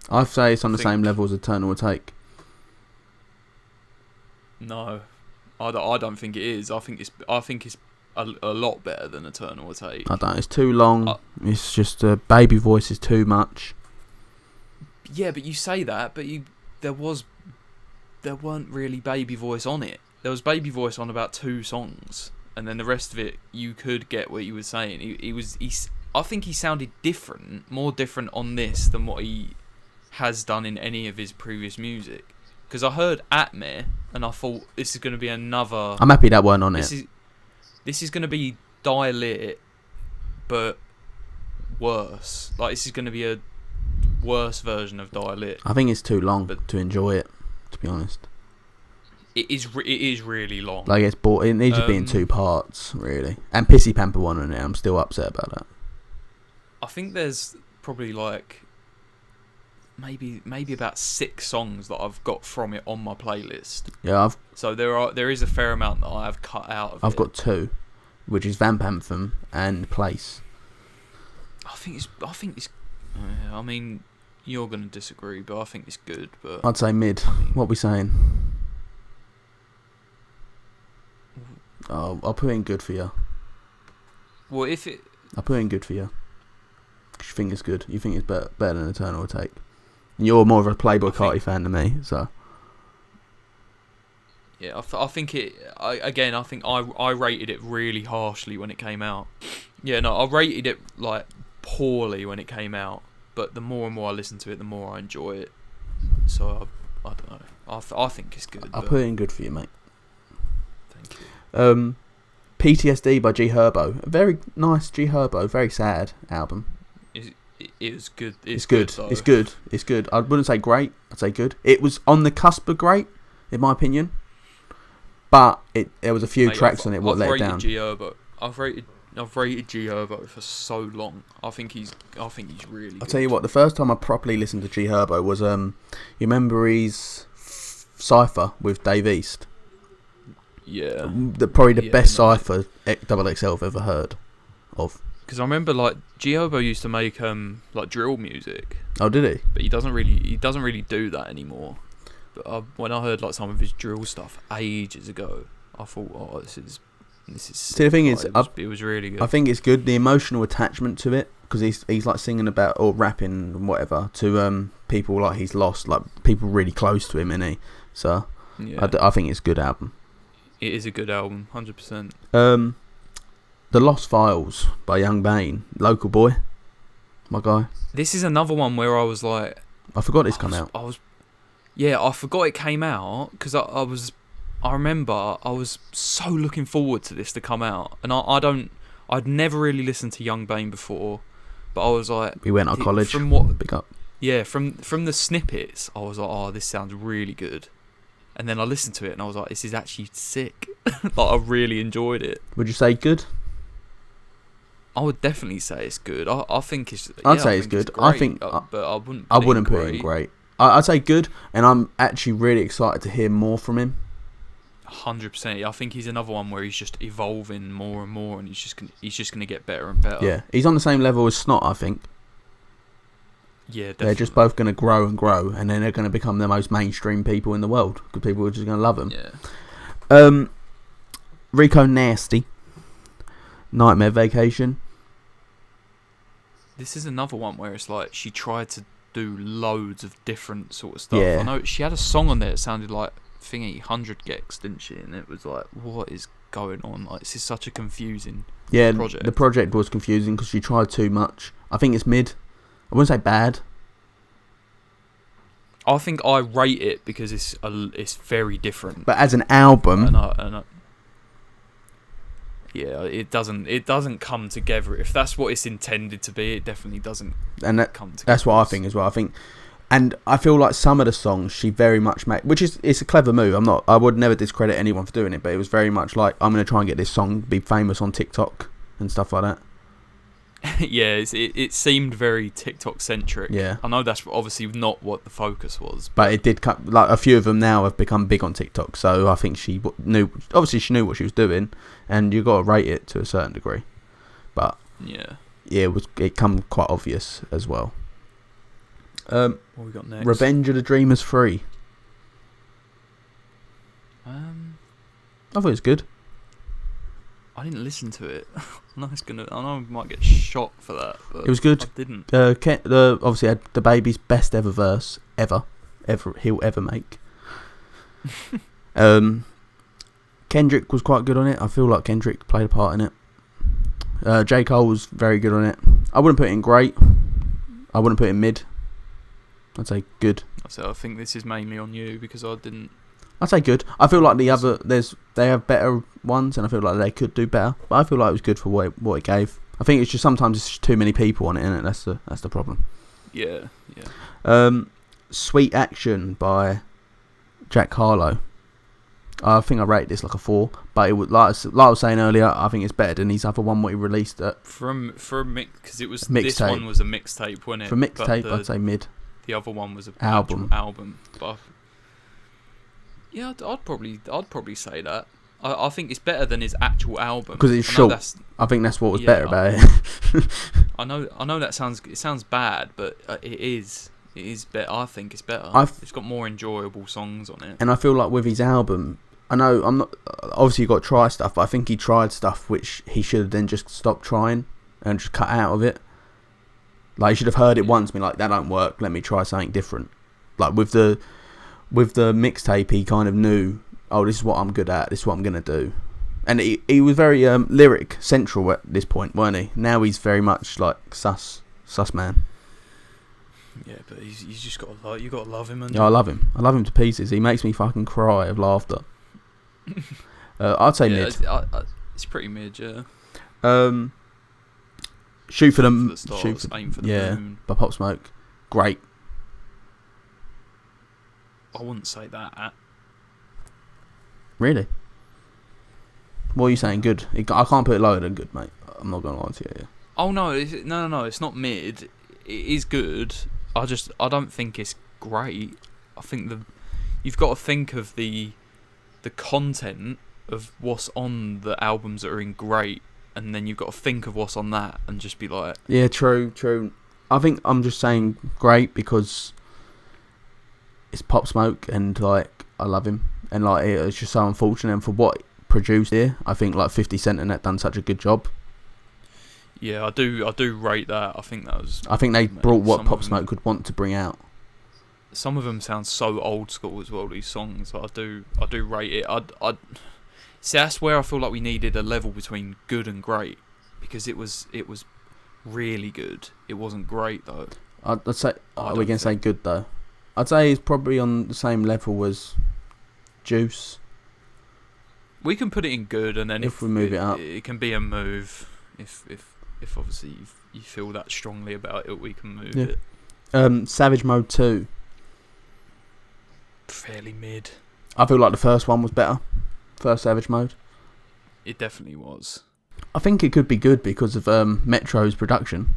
C: I'd say it's on the same level as Eternal Will Take.
B: No, I don't think it is. I think it's a lot better than Eternal Will Take.
C: I don't. It's too long. It's just baby voice is too much.
B: Yeah, but you say that, but there weren't really baby voice on it. There was baby voice on about 2 songs. And then the rest of it, you could get what you were saying. I think he sounded more different on this than what he has done in any of his previous music. Because I heard Atme, and I thought this is going to be another.
C: I'm happy that weren't on it.
B: This is going to be Die Lit, but worse. Like this is going to be a worse version of Die Lit.
C: I think it's too long to enjoy it. To be honest.
B: It is really long.
C: Like it needs to be in 2 parts, really. And Pissy Pamper one on it. I'm still upset about that.
B: I think there's probably like maybe about 6 songs that I've got from it on my playlist.
C: Yeah,
B: so there is a fair amount that I have cut out of it.
C: I've got 2, which is Vamp Anthem and Place.
B: I think it's. I mean, you're gonna disagree, but I think it's good. But
C: I'd say mid. What we saying? I'll put in good for you.
B: Well,
C: I'll put in good for you. You think it's good. You think it's better than Eternal Will Take. And you're more of a Playboi Carti fan than me, so.
B: Yeah, I think it. I think I rated it really harshly when it came out. Yeah, no, I rated it like poorly when it came out. But the more and more I listen to it, the more I enjoy it. So I don't know. I think it's good.
C: I'll put it in good for you, mate.
B: Thank you.
C: PTSD by G Herbo. A very nice G Herbo. Very sad album.
B: It's good.
C: It's good. It's good. It's good. I wouldn't say great. I'd say good. It was on the cusp of great, in my opinion. But there was a few tracks on it what let it down.
B: I've rated G Herbo for so long. I think he's really good.
C: I'll tell you what, the first time I properly listened to G Herbo was you remember his Cypher with Dave East?
B: Yeah.
C: Probably the best Cypher XXL I've ever heard of.
B: Because I remember like G Herbo used to make like drill music.
C: Oh, did he?
B: But he doesn't really do that anymore. But when I heard like some of his drill stuff ages ago, I thought, oh, this This is
C: See, the thing is,
B: it was really good.
C: I think it's good, the emotional attachment to it, because he's like singing about or rapping and whatever to people like he's lost, like people really close to him, innit? So I think it's a good album.
B: It is a good album, 100%.
C: The Lost Files by Young Bane, local boy, my guy.
B: This is another one where I was like,
C: I forgot it's come out.
B: I forgot it came out because I remember I was so looking forward to this to come out, and I'd never really listened to Young Bane before, but I was like,
C: we went to college.
B: From what?
C: Big up.
B: Yeah, from the snippets, I was like, oh, this sounds really good, and then I listened to it and I was like, this is actually sick. Like, I really enjoyed it.
C: Would you say good?
B: I would definitely say it's good. I think it's.
C: I'd say it's good.
B: Great,
C: I think,
B: but I wouldn't.
C: I wouldn't put it in great. I'd say good, and I'm actually really excited to hear more from him.
B: 100%. I think he's another one where he's just evolving more and more, and he's just gonna get better and better.
C: Yeah, he's on the same level as Snot, I think.
B: Yeah, definitely.
C: They're just both gonna grow and grow, and then they're gonna become the most mainstream people in the world because people are just gonna love them.
B: Yeah.
C: Rico Nasty, Nightmare Vacation.
B: This is another one where it's like she tried to do loads of different sort of stuff.
C: Yeah.
B: I know she had a song on there that sounded like thingy 100 gex, didn't she? And it was like, what is going on? Like, this is such a confusing project.
C: The project was confusing because she tried too much. I think it's mid. I wouldn't say bad.
B: I think I rate it because it's very different.
C: But as an album,
B: yeah, it doesn't come together. If that's what it's intended to be, it definitely doesn't come together. That's
C: what I think as well. And I feel like some of the songs she very much made, which is it's a clever move. I would never discredit anyone for doing it, but it was very much like, I'm going to try and get this song be famous on TikTok and stuff like that.
B: Yeah, it seemed very TikTok centric.
C: Yeah,
B: I know that's obviously not what the focus was,
C: but it did cut. Like, a few of them now have become big on TikTok, so I think she knew. Obviously, she knew what she was doing, and you got to rate it to a certain degree. But
B: yeah,
C: it come quite obvious as well.
B: What we got next?
C: Revenge of the Dreamers 3. I thought it was good.
B: I didn't listen to it. I know I might get shot for that. But
C: it was good.
B: I didn't.
C: Obviously had the Baby's best ever verse ever he'll ever make. Kendrick was quite good on it. I feel like Kendrick played a part in it. J. Cole was very good on it. I wouldn't put it in great. I wouldn't put it in mid. I'd say good.
B: So I think this is mainly on you because I didn't.
C: I'd say good. I feel like the other they have better ones, and I feel like they could do better. But I feel like it was good for what it gave. I think it's just sometimes it's just too many people on it, isn't it? That's the problem.
B: Yeah.
C: Sweet Action by Jack Harlow. I think I rated this like a 4, but it was like I was saying earlier. I think it's better than his other one what he released at
B: because it was
C: mixtape.
B: This one was a mixtape, wasn't it?
C: For mixtape, I'd say mid.
B: The other one was an
C: album.
B: But yeah, I'd probably say that. I think it's better than his actual album
C: because it's short. I think that's what was better about it.
B: I know that sounds bad, but it is better. I think it's better. It's got more enjoyable songs on it.
C: And I feel like with his album, I know I'm not. Obviously, you got to try stuff, but I think he tried stuff which he should have then just stopped trying and just cut out of it. Like, he should have heard it once, and be like, that don't work. Let me try something different. Like with the mixtape, he kind of knew, oh, this is what I'm good at. This is what I'm gonna do. And he was very lyric central at this point, weren't he? Now he's very much like sus man.
B: Yeah, but he's just got to you got to love him.
C: Yeah, I love him. I love him to pieces. He makes me fucking cry of laughter. I'd say mid.
B: It's pretty mid, yeah.
C: Shoot for the
B: stars, aim for the moon.
C: By Pop Smoke, great.
B: I wouldn't say that.
C: Really? What are you saying? Good? I can't put it lower than good, mate. I'm not gonna lie to you. Yeah.
B: Oh no, no, it's not mid. It is good. I don't think it's great. I think you've got to think of the content of what's on the albums that are in great, and then you've got to think of what's on that and just be like,
C: yeah, true. I think I'm just saying great because it's Pop Smoke, and like I love him, and like it's just so unfortunate, and for what produced here. I think like 50 Cent and that done such a good job.
B: Yeah, I do rate that. I think that was.
C: I think they brought what Pop Smoke would want to bring out.
B: Some of them sound so old school as well. These songs, I do rate it. I see, that's where I feel like we needed a level between good and great, because it was really good. It wasn't great though.
C: I'd say we're gonna say good though. I'd say it's probably on the same level as Juice.
B: We can put it in good, and then
C: if we move it up,
B: it can be a move. If obviously you feel that strongly about it, we can move it.
C: Savage Mode 2.
B: Fairly mid.
C: I feel like the first one was better. First Savage Mode.
B: It definitely was.
C: I think it could be good because of Metro's production.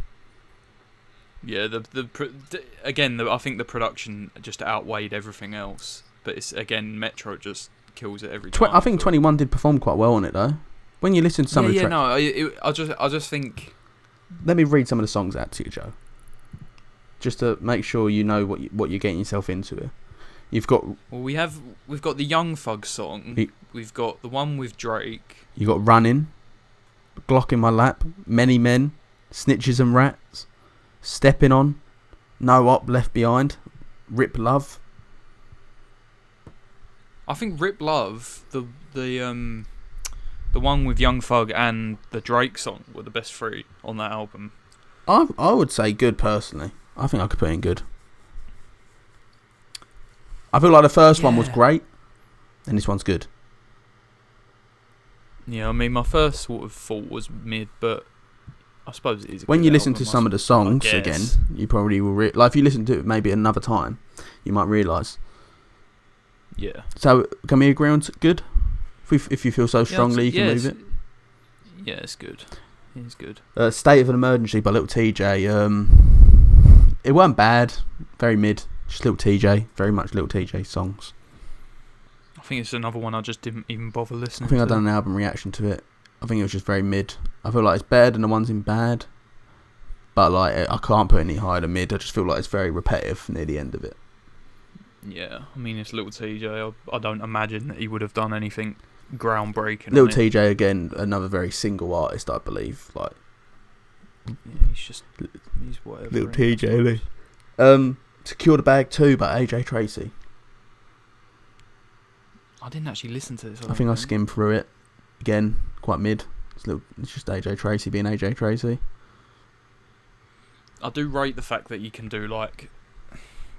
B: Yeah, I think the production just outweighed everything else. But it's again, Metro just kills it every time.
C: I think 21 did perform quite well on it though. When you listen to some of the tracks.
B: I just think.
C: Let me read some of the songs out to you, Joe. Just to make sure you know what you're getting yourself into here. You've got.
B: Well, we've got the Young Thug song. We've got the one with Drake.
C: You got Running, Glock in My Lap, Many Men, Snitches and Rats, Stepping On, No Op Left Behind, Rip Love.
B: I think Rip Love, the one with Young Thug and the Drake song were the best three on that album.
C: I would say good personally. I think I could put in good. I feel like the first one was great, and this one's good.
B: Yeah, I mean, my first sort of thought was mid, but I suppose it is.
C: When you listen to some of the songs again, you probably will. Like if you listen to it maybe another time, you might realise.
B: Yeah.
C: So can we agree on good? If you feel so strongly, you can move it.
B: Yeah, it's good. It's good.
C: State of an Emergency by Little TJ. It weren't bad. Very mid. Just Little TJ. Very much Little TJ songs.
B: I think it's another one I just didn't even bother listening
C: to. I think I've done an album reaction to it. I think it was just very mid. I feel like it's better than the ones in bad. But like I can't put any higher than mid. I just feel like it's very repetitive near the end of it.
B: Yeah, I mean it's Little TJ. I don't imagine that he would have done anything groundbreaking.
C: Little TJ again, another very single artist, I believe. Like,
B: yeah, he's whatever.
C: Little TJ. Secure the Bag 2 by AJ Tracey.
B: I didn't actually listen to this.
C: I think I skimmed through it. Again, quite mid. It's just AJ Tracey being AJ Tracey.
B: I do rate the fact that you can do like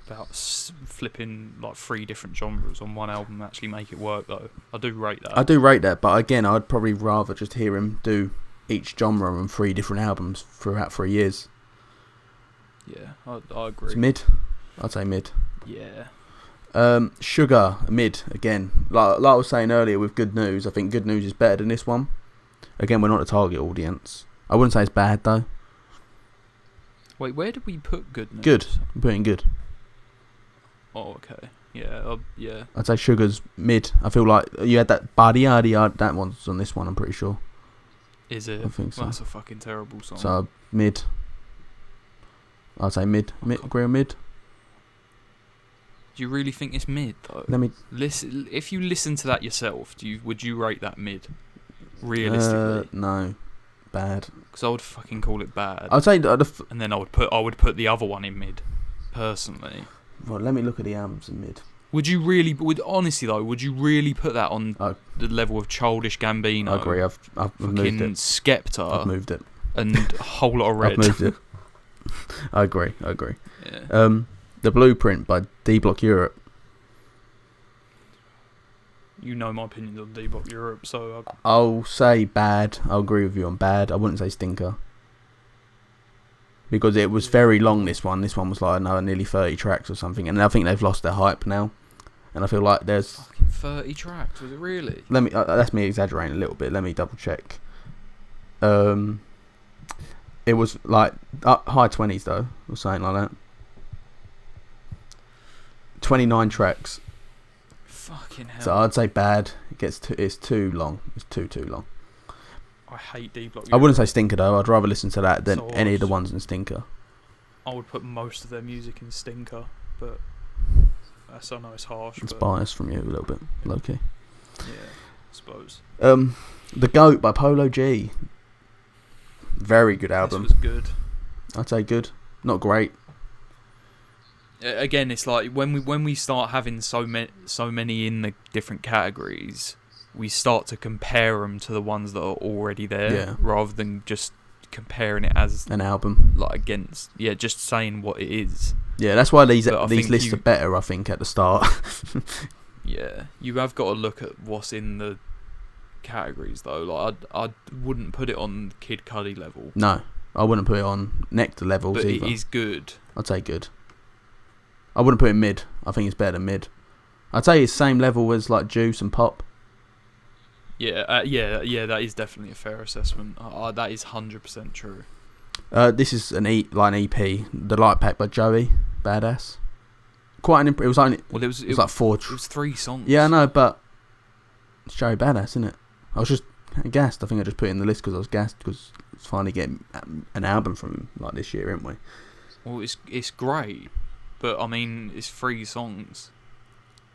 B: about flipping like 3 different genres on one album and actually make it work though. I do rate that.
C: I do rate that, but again, I'd probably rather just hear him do each genre on 3 different albums throughout 3 years.
B: Yeah, I agree.
C: It's mid. I'd say mid.
B: Yeah.
C: Sugar, mid again. Like I was saying earlier with Good News, I think Good News is better than this one. Again, we're not a target audience. I wouldn't say it's bad though.
B: Wait, where did we put Good News?
C: Good. I'm putting good.
B: Oh, okay. Yeah, yeah.
C: I'd say Sugar's mid. I feel like you had that body that one's on this one, I'm pretty sure.
B: Is it?
C: I think so.
B: Well, that's a fucking terrible song.
C: So, mid. I'd say mid. Agree on mid.
B: Do you really think it's mid, though?
C: Let me...
B: Listen, if you listen to that yourself, would you rate that mid? Realistically?
C: No. Bad.
B: Because I would fucking call it bad.
C: I'd say...
B: and then I would put the other one in mid, personally.
C: Well, let me look at the albums in mid.
B: Honestly though, would you really put that on the level of Childish Gambino?
C: I agree. I've moved it.
B: Skepta.
C: I've moved it.
B: And a whole lot of Red.
C: I've moved it. I agree.
B: Yeah.
C: The Blueprint by D Block Europe.
B: You know my opinions on D Block Europe, so
C: I'll say bad. I'll agree with you on bad. I wouldn't say stinker. Because it was very long, this one. This one was like nearly 30 tracks or something. And I think they've lost their hype now. And I feel like there's...
B: Fucking 30 tracks, was it really?
C: Let me. That's me exaggerating a little bit. Let me double check. It was like high 20s though, or something like that. 29 tracks.
B: Fucking hell.
C: So I'd say bad. It's too long. It's too long.
B: I hate D Block.
C: I wouldn't say Stinker though. I'd rather listen to that than
B: So
C: any of the ones in Stinker.
B: I would put most of their music in Stinker, but I know it's harsh.
C: It's biased from you a little bit, low key.
B: suppose.
C: The Goat by Polo G. Very good album.
B: This was good.
C: I'd say good, not great.
B: Again, it's like when we start having so many in the different categories, we start to compare them to the ones that are already there, rather than just comparing it as
C: an album,
B: like against just saying what it is.
C: Yeah, that's why these lists are better, I think, at the start.
B: Yeah, you have got to look at what's in the categories though. Like I wouldn't put it on Kid Cudi level.
C: No, I wouldn't put it on Nectar levels
B: but
C: either.
B: But it is good.
C: I'd say good. I wouldn't put it mid. I think it's better than mid. I'd say it's same level as like Juice and Pop.
B: Yeah, that is definitely a fair assessment. That is 100% true.
C: This is an EP, The Light Pack by Joey Badass. Quite an. It was only. Well, it was like 4.
B: It was 3 songs.
C: Yeah, I know, but it's Joey Badass, isn't it? I was just gassed. I think I just put it in the list because I was gassed because it's finally getting an album from him like this year, isn't we?
B: Well, it's great, but I mean, it's 3 songs.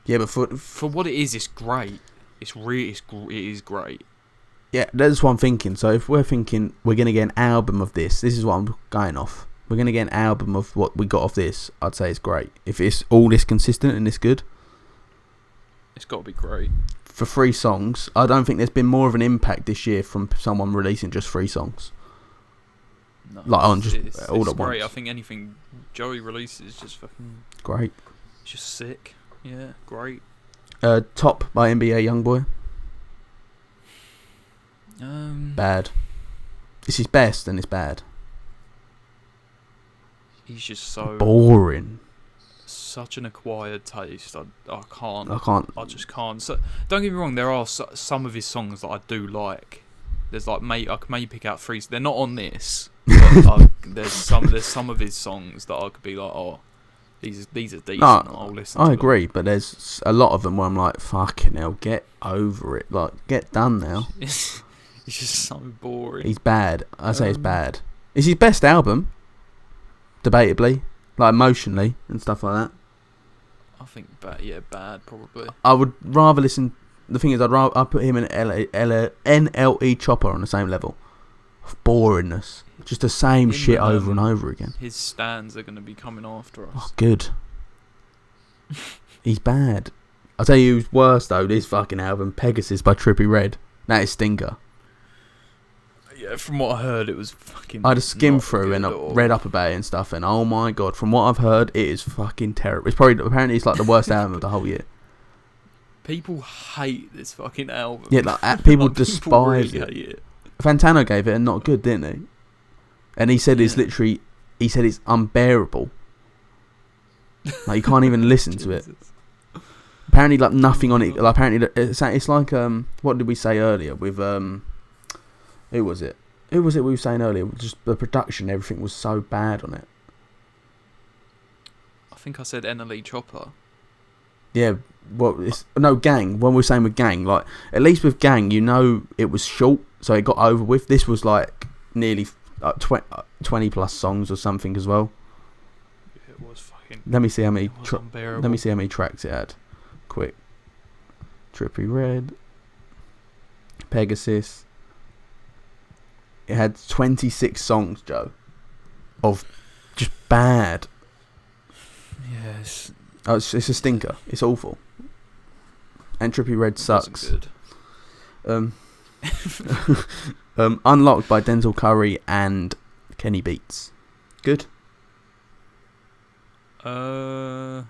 C: Yeah, but
B: for what it is, it's great. It is great.
C: Yeah, that's what I'm thinking. So if we're thinking we're going to get an album of this is what I'm going off. We're going to get an album of what we got off this, I'd say it's great. If it's all this consistent and this good,
B: it's got to be great.
C: For 3 songs, I don't think there's been more of an impact this year from someone releasing just 3 songs.
B: No,
C: like on just all
B: it's
C: at
B: great.
C: once.
B: I think anything Joey releases is just fucking
C: great.
B: It's just sick. Yeah, great.
C: Top by NBA Youngboy. Bad. It's his best and it's bad.
B: He's just so
C: boring.
B: Such an acquired taste. I can't. I just can't. So don't get me wrong. There are some of his songs that I do like. There's like I can maybe pick out 3. They're not on this. But there's some of his songs that I could be like, oh, these are decent. I'll listen.
C: I agree, but there's a lot of them where I'm like, fucking hell, get over it. Like, get done now.
B: It's just so boring.
C: He's bad. I say it's bad. It's his best album, debatably, like emotionally and stuff like that.
B: I think bad probably.
C: I would rather listen. The thing is, I'd put him and NLE Chopper on the same level. Boringness, just the same shit over and over again.
B: His stands are going to be coming after us.
C: Oh, good. He's bad. I'll tell you who's worse though. This fucking album, Pegasus by Trippie Redd. That is stinker.
B: Yeah, from what I heard, it was fucking.
C: I had a skim through and I read up about it and stuff, and oh my god, from what I've heard, it is fucking terrible. Apparently it's like the worst album of the whole year.
B: People hate this fucking album.
C: Yeah, like people despise it. Fantano gave it a not good, didn't he? And he said it's literally, it's unbearable. Like you can't even listen to it. Apparently, like nothing on it. Like apparently, it's like what did we say earlier with who was it? Who was it we were saying earlier? Just the production, everything was so bad on it.
B: I think I said NLE Chopper.
C: Yeah, well, Gang. When we were saying with Gang, like at least with Gang, you know it was short, so it got over with. This was like nearly 20 plus songs or something as well.
B: It was fucking.
C: Let me see how many. Let me see how many tracks it had. Quick. Trippie Redd. Pegasus. It had 26 songs, Joe, of just bad.
B: Yes.
C: Oh, it's a stinker. It's awful. And Trippie Redd sucks.
B: Good.
C: Unlocked by Denzel Curry and Kenny Beats. Good.
B: Yeah.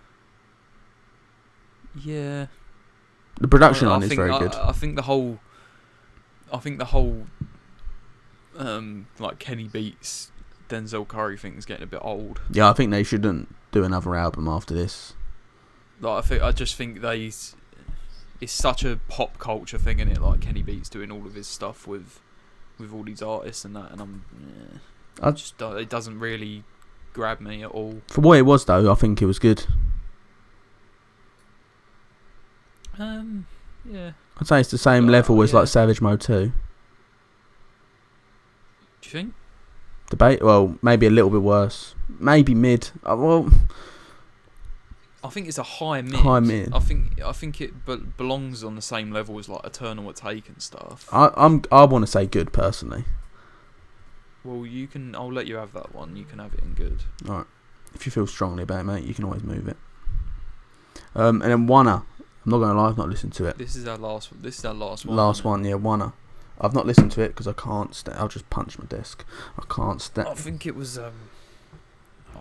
C: The production on is very good.
B: I think the whole like Kenny Beats, Denzel Curry thing is getting a bit old.
C: Yeah, I think they shouldn't do another album after this.
B: Like I just think it's such a pop culture thing, isn't it? Like Kenny Beats doing all of his stuff with all these artists and that, and it doesn't really grab me at all.
C: For what it was though, I think it was good.
B: Yeah.
C: I'd say it's the same level as like Savage Mode 2.
B: Do you think?
C: Well, maybe a little bit worse. Maybe mid. Well,
B: I think it's a high mid.
C: High mid.
B: I think it belongs on the same level as like Eternal Take and stuff.
C: I want to say good personally.
B: Well, I'll let you have that one. You can have it in good.
C: All right. If you feel strongly about it, mate, you can always move it. And then Wanna. I'm not gonna lie, I've not listened to it.
B: This is our last one.
C: Last one, yeah, Wanna. I've not listened to it because I can't. I'll just punch my desk. I can't stand.
B: I think it was.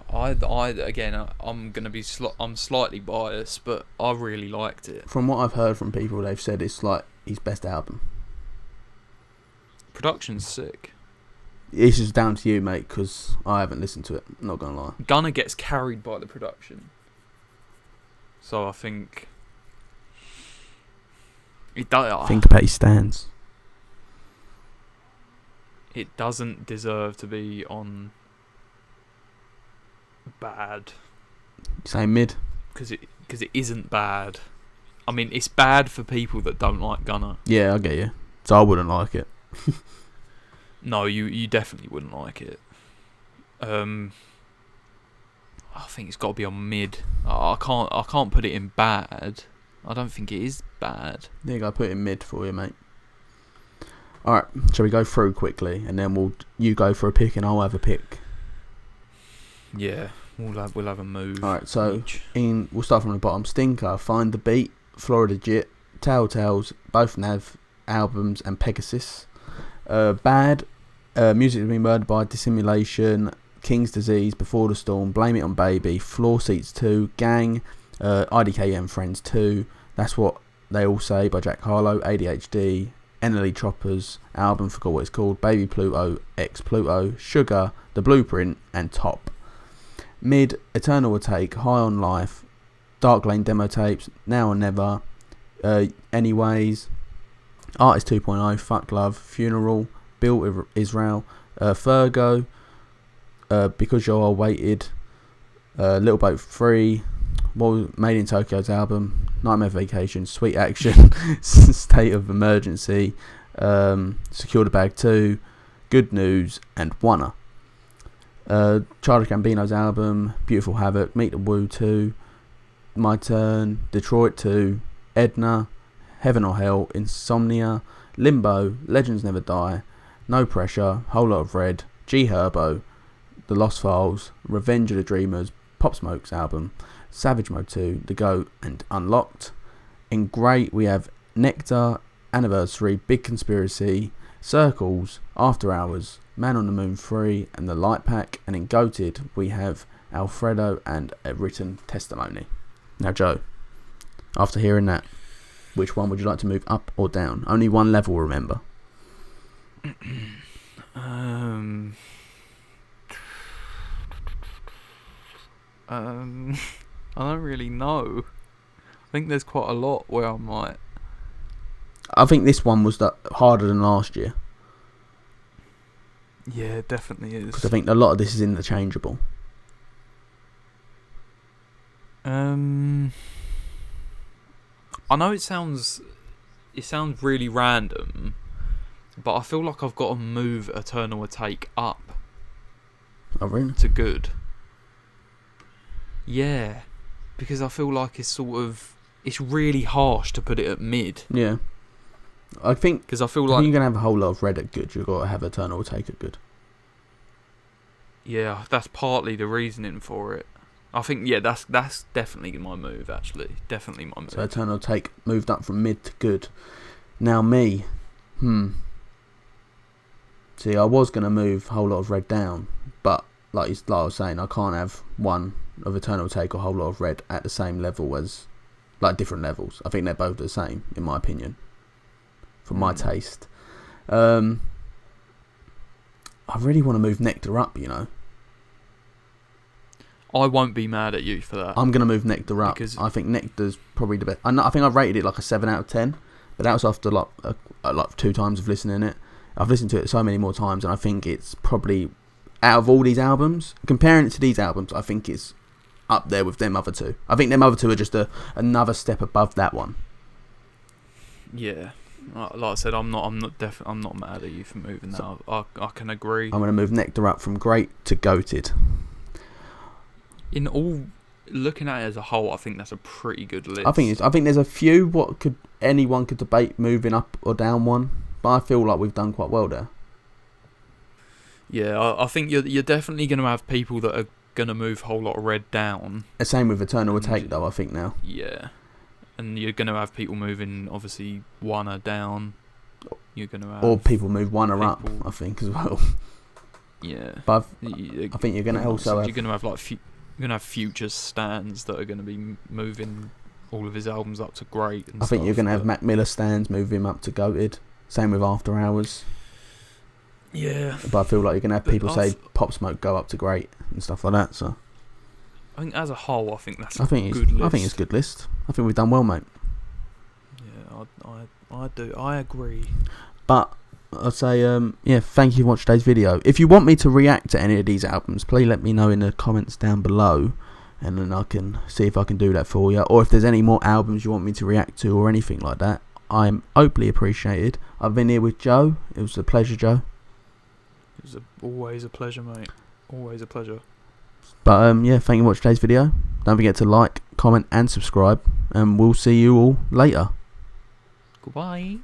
B: I'm gonna be. I'm slightly biased, but I really liked it.
C: From what I've heard from people, they've said it's like his best album.
B: Production's sick.
C: This is down to you, mate, because I haven't listened to it. I'm not gonna lie.
B: Gunner gets carried by the production, so I think it does.
C: Think about his stands.
B: It doesn't deserve to be on bad.
C: Say mid.
B: Because it isn't bad. I mean, it's bad for people that don't like Gunner.
C: Yeah, I get you. So I wouldn't like it.
B: No, you definitely wouldn't like it. I think it's got to be on mid. I can't put it in bad. I don't think it is bad.
C: There you go. Put it in mid for you, mate. All right. Shall we go through quickly, and then you go for a pick, and I'll have a pick.
B: Yeah, we'll have a move.
C: All right. So
B: each.
C: we'll start from the bottom. Stinker, Find the Beat, Florida Jit, Telltales, both Nav albums, and Pegasus. Bad. Music has been murdered by Dissimulation, King's Disease, Before the Storm, Blame It on Baby, Floor Seats 2, Gang, IDK and Friends 2, That's What They All Say by Jack Harlow, ADHD, NLE Choppers, album forgot what it's called, Baby Pluto, X Pluto, Sugar, The Blueprint, and Top. Mid, Eternal Take, High on Life, Dark Lane demo tapes, Now or Never, Anyways, Artist 2.0, Fuck Love, Funeral, Bill Israel, Fergo, Because You're All Waited, Little Boat 3, Made in Tokyo's album, Nightmare Vacation, Sweet Action, State of Emergency, Secure the Bag 2, Good News, and Wanna. Childish Gambino's album, Beautiful Havoc, Meet the Woo 2, My Turn, Detroit 2, Edna, Heaven or Hell, Insomnia, Limbo, Legends Never Die, No Pressure, Whole Lot of Red, G Herbo, The Lost Files, Revenge of the Dreamers, Pop Smoke's album, Savage Mode 2, The Goat, and Unlocked. In Great, we have Nectar, Anniversary, Big Conspiracy, Circles, After Hours, Man on the Moon 3, and The Light Pack. And in Goated, we have Alfredo and A Written Testimony. Now, Joe, after hearing that, which one would you like to move up or down? Only one level, remember.
B: I don't really know. I think there's quite a lot where I might.
C: I think this one was harder than last year.
B: Yeah, it definitely is.
C: Because I think a lot of this is interchangeable.
B: I know it sounds really random, but I feel like I've got to move Eternal Take up.
C: Oh, really?
B: To good. Yeah, because I feel like it's really harsh to put it at mid.
C: Yeah. I think
B: because I feel like
C: you're going to have a whole lot of red at good, you've got to have Eternal Take at good.
B: Yeah, that's partly the reasoning for it. I think, yeah, that's definitely my move, actually. Definitely my move.
C: So Eternal Take moved up from mid to good. Now me, see, I was going to move a whole lot of red down, but like I was saying, I can't have one of Eternal Take or a whole lot of red at the same level as, like, different levels. I think they're both the same, in my opinion, for my taste. I really want to move Nectar up, you know.
B: I won't be mad at you for that.
C: I'm going to move Nectar up. Because I think Nectar's probably the best. I think I've rated it like a 7 out of 10, but that was after like 2 times of listening to it. I've listened to it so many more times, and I think it's probably, out of all these albums, comparing it to these albums, I think it's up there with them other two. I think them other two are just another step above that one.
B: Yeah, like I said, I'm not mad at you for moving that. I can agree.
C: I'm going to move Nectar up from great to goated.
B: In all looking at it as a whole, I think that's a pretty good list.
C: I think there's a few anyone could debate moving up or down one, but I feel like we've done quite well there.
B: Yeah, I think you're definitely going to have people that are going to move a whole lot of red down.
C: The same with Eternal Retake, though, I think now.
B: Yeah. And you're going to have people moving, obviously, one down. You're going to have...
C: Or people move one up, I think, as well.
B: Yeah.
C: But I think you're going to also
B: You're going to have, like, you're going to have future stands that are going to be moving all of his albums up to great. And
C: I think you're going to have Mac Miller stands move him up to goated. Same with After Hours.
B: Yeah.
C: But I feel like you're going to have people say Pop Smoke go up to great and stuff like that. So
B: I think as a whole, I think that's a good list.
C: I think it's a good list. I think we've done well, mate.
B: Yeah, I do. I agree.
C: But I'd say, thank you for watching today's video. If you want me to react to any of these albums, please let me know in the comments down below, and then I can see if I can do that for you. Or if there's any more albums you want me to react to or anything like that, I'm openly appreciated. I've been here with Joe. It was a pleasure, Joe.
B: It was always a pleasure, mate. Always a pleasure.
C: But thank you for watching today's video. Don't forget to like, comment and subscribe, and we'll see you all later.
B: Goodbye.